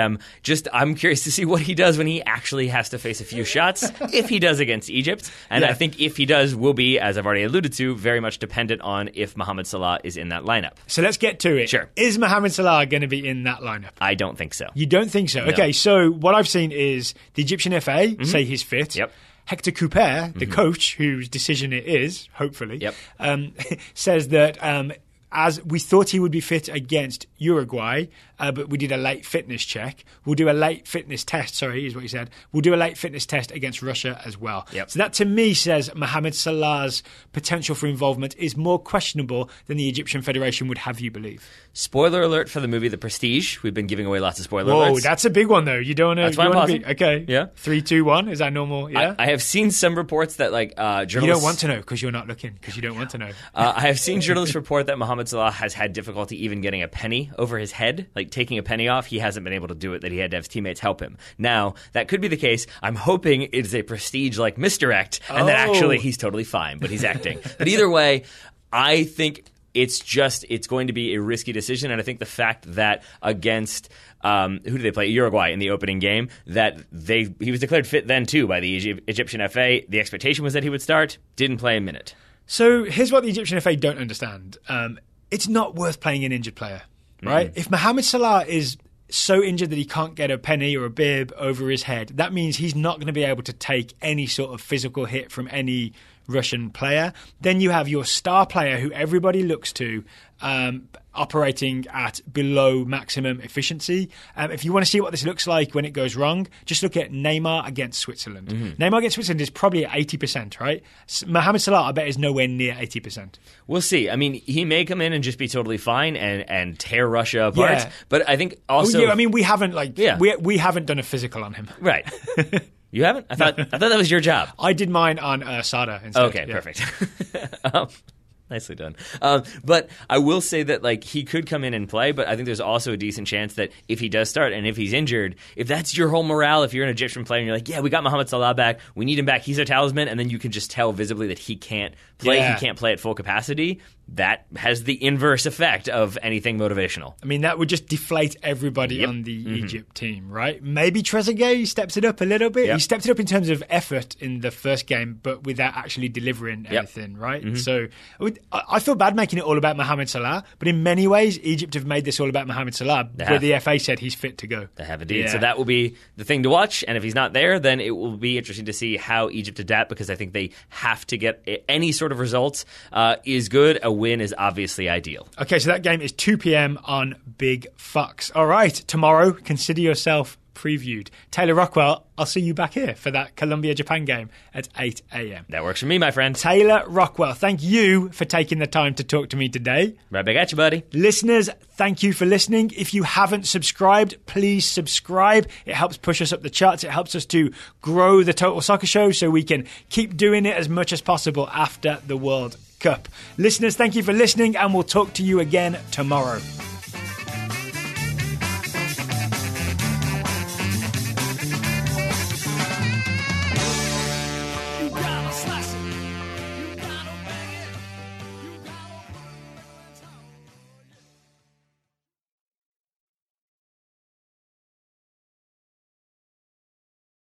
I'm curious to see what he does when he actually has to face a few shots, if he does against Egypt. And I think if he does, will be, as I've already alluded to, very much dependent on if Mohamed Salah is in that lineup. So let's get to it. Sure. Is Mohamed Salah going to be in that lineup? I don't think so. You don't think so? No. Okay, so what I've seen is the Egyptian FA say he's fit. Yep. Hector Couper, the coach, whose decision it is, hopefully, says that as we thought he would be fit against Uruguay, but we did a late fitness check. We'll do a late fitness test, is what he said. We'll do a late fitness test against Russia as well. Yep. So that, to me, says Mohamed Salah's potential for involvement is more questionable than the Egyptian Federation would have you believe. Spoiler alert for the movie The Prestige. We've been giving away lots of spoiler alerts. Whoa, that's a big one, though. You don't know. That's why I'm pausing. Okay. Yeah. 3, 2, 1. Is that normal? Yeah. I have seen some reports that journalists... You don't want to know because you're not looking, because you don't want to know. I have seen journalists report that Mohamed Salah has had difficulty even getting a penny over his head, like taking a penny off. He hasn't been able to do it, that he had to have his teammates help him. Now, that could be the case. I'm hoping it is a Prestige-like misdirect, and that actually he's totally fine, but he's acting. But either way, I think it's going to be a risky decision, and I think the fact that against who did they play? Uruguay in the opening game, that he was declared fit then too by the Egyptian FA. The expectation was that he would start, didn't play a minute. So here's what the Egyptian FA don't understand. It's not worth playing an injured player, right? If Mohamed Salah is so injured that he can't get a penny or a bib over his head, that means he's not going to be able to take any sort of physical hit from any Russian player. Then you have your star player who everybody looks to operating at below maximum efficiency. If you want to see what this looks like when it goes wrong, just look at Neymar against Switzerland. Neymar against Switzerland is probably at 80%, right? Mohamed Salah, I bet, is nowhere near 80%. We'll see. I mean, he may come in and just be totally fine and tear Russia apart. Yeah. But I think also... we haven't we haven't done a physical on him. Right. You haven't? I thought that was your job. I did mine on Sada instead. Okay, perfect. Nicely done. But I will say that he could come in and play, but I think there's also a decent chance that if he does start and if he's injured, if that's your whole morale, if you're an Egyptian player and you're like, yeah, we got Mohamed Salah back, we need him back, he's our talisman, and then you can just tell visibly that he can't play, he can't play at full capacity, that has the inverse effect of anything motivational. I mean, that would just deflate everybody on the Egypt team, right? Maybe Trezeguet steps it up a little bit. He stepped it up in terms of effort in the first game, but without actually delivering anything, right? So I feel bad making it all about Mohamed Salah, but in many ways, Egypt have made this all about Mohamed Salah, where the FA said he's fit to go. They have indeed. Yeah. So that will be the thing to watch, and if he's not there, then it will be interesting to see how Egypt adapt, because I think they have to get any sort of results is good. A win is obviously ideal. Okay, so that game is 2 p.m. on Big Fox. All right, tomorrow, consider yourself previewed. Taylor Rockwell, I'll see you back here for that Colombia-Japan game at 8 a.m. That works for me, my friend. Taylor Rockwell, thank you for taking the time to talk to me today. Right back at you, buddy. Listeners, thank you for listening. If you haven't subscribed, please subscribe. It helps push us up the charts. It helps us to grow the Total Soccer Show so we can keep doing it as much as possible after the World Cup. Listeners, thank you for listening, and we'll talk to you again tomorrow.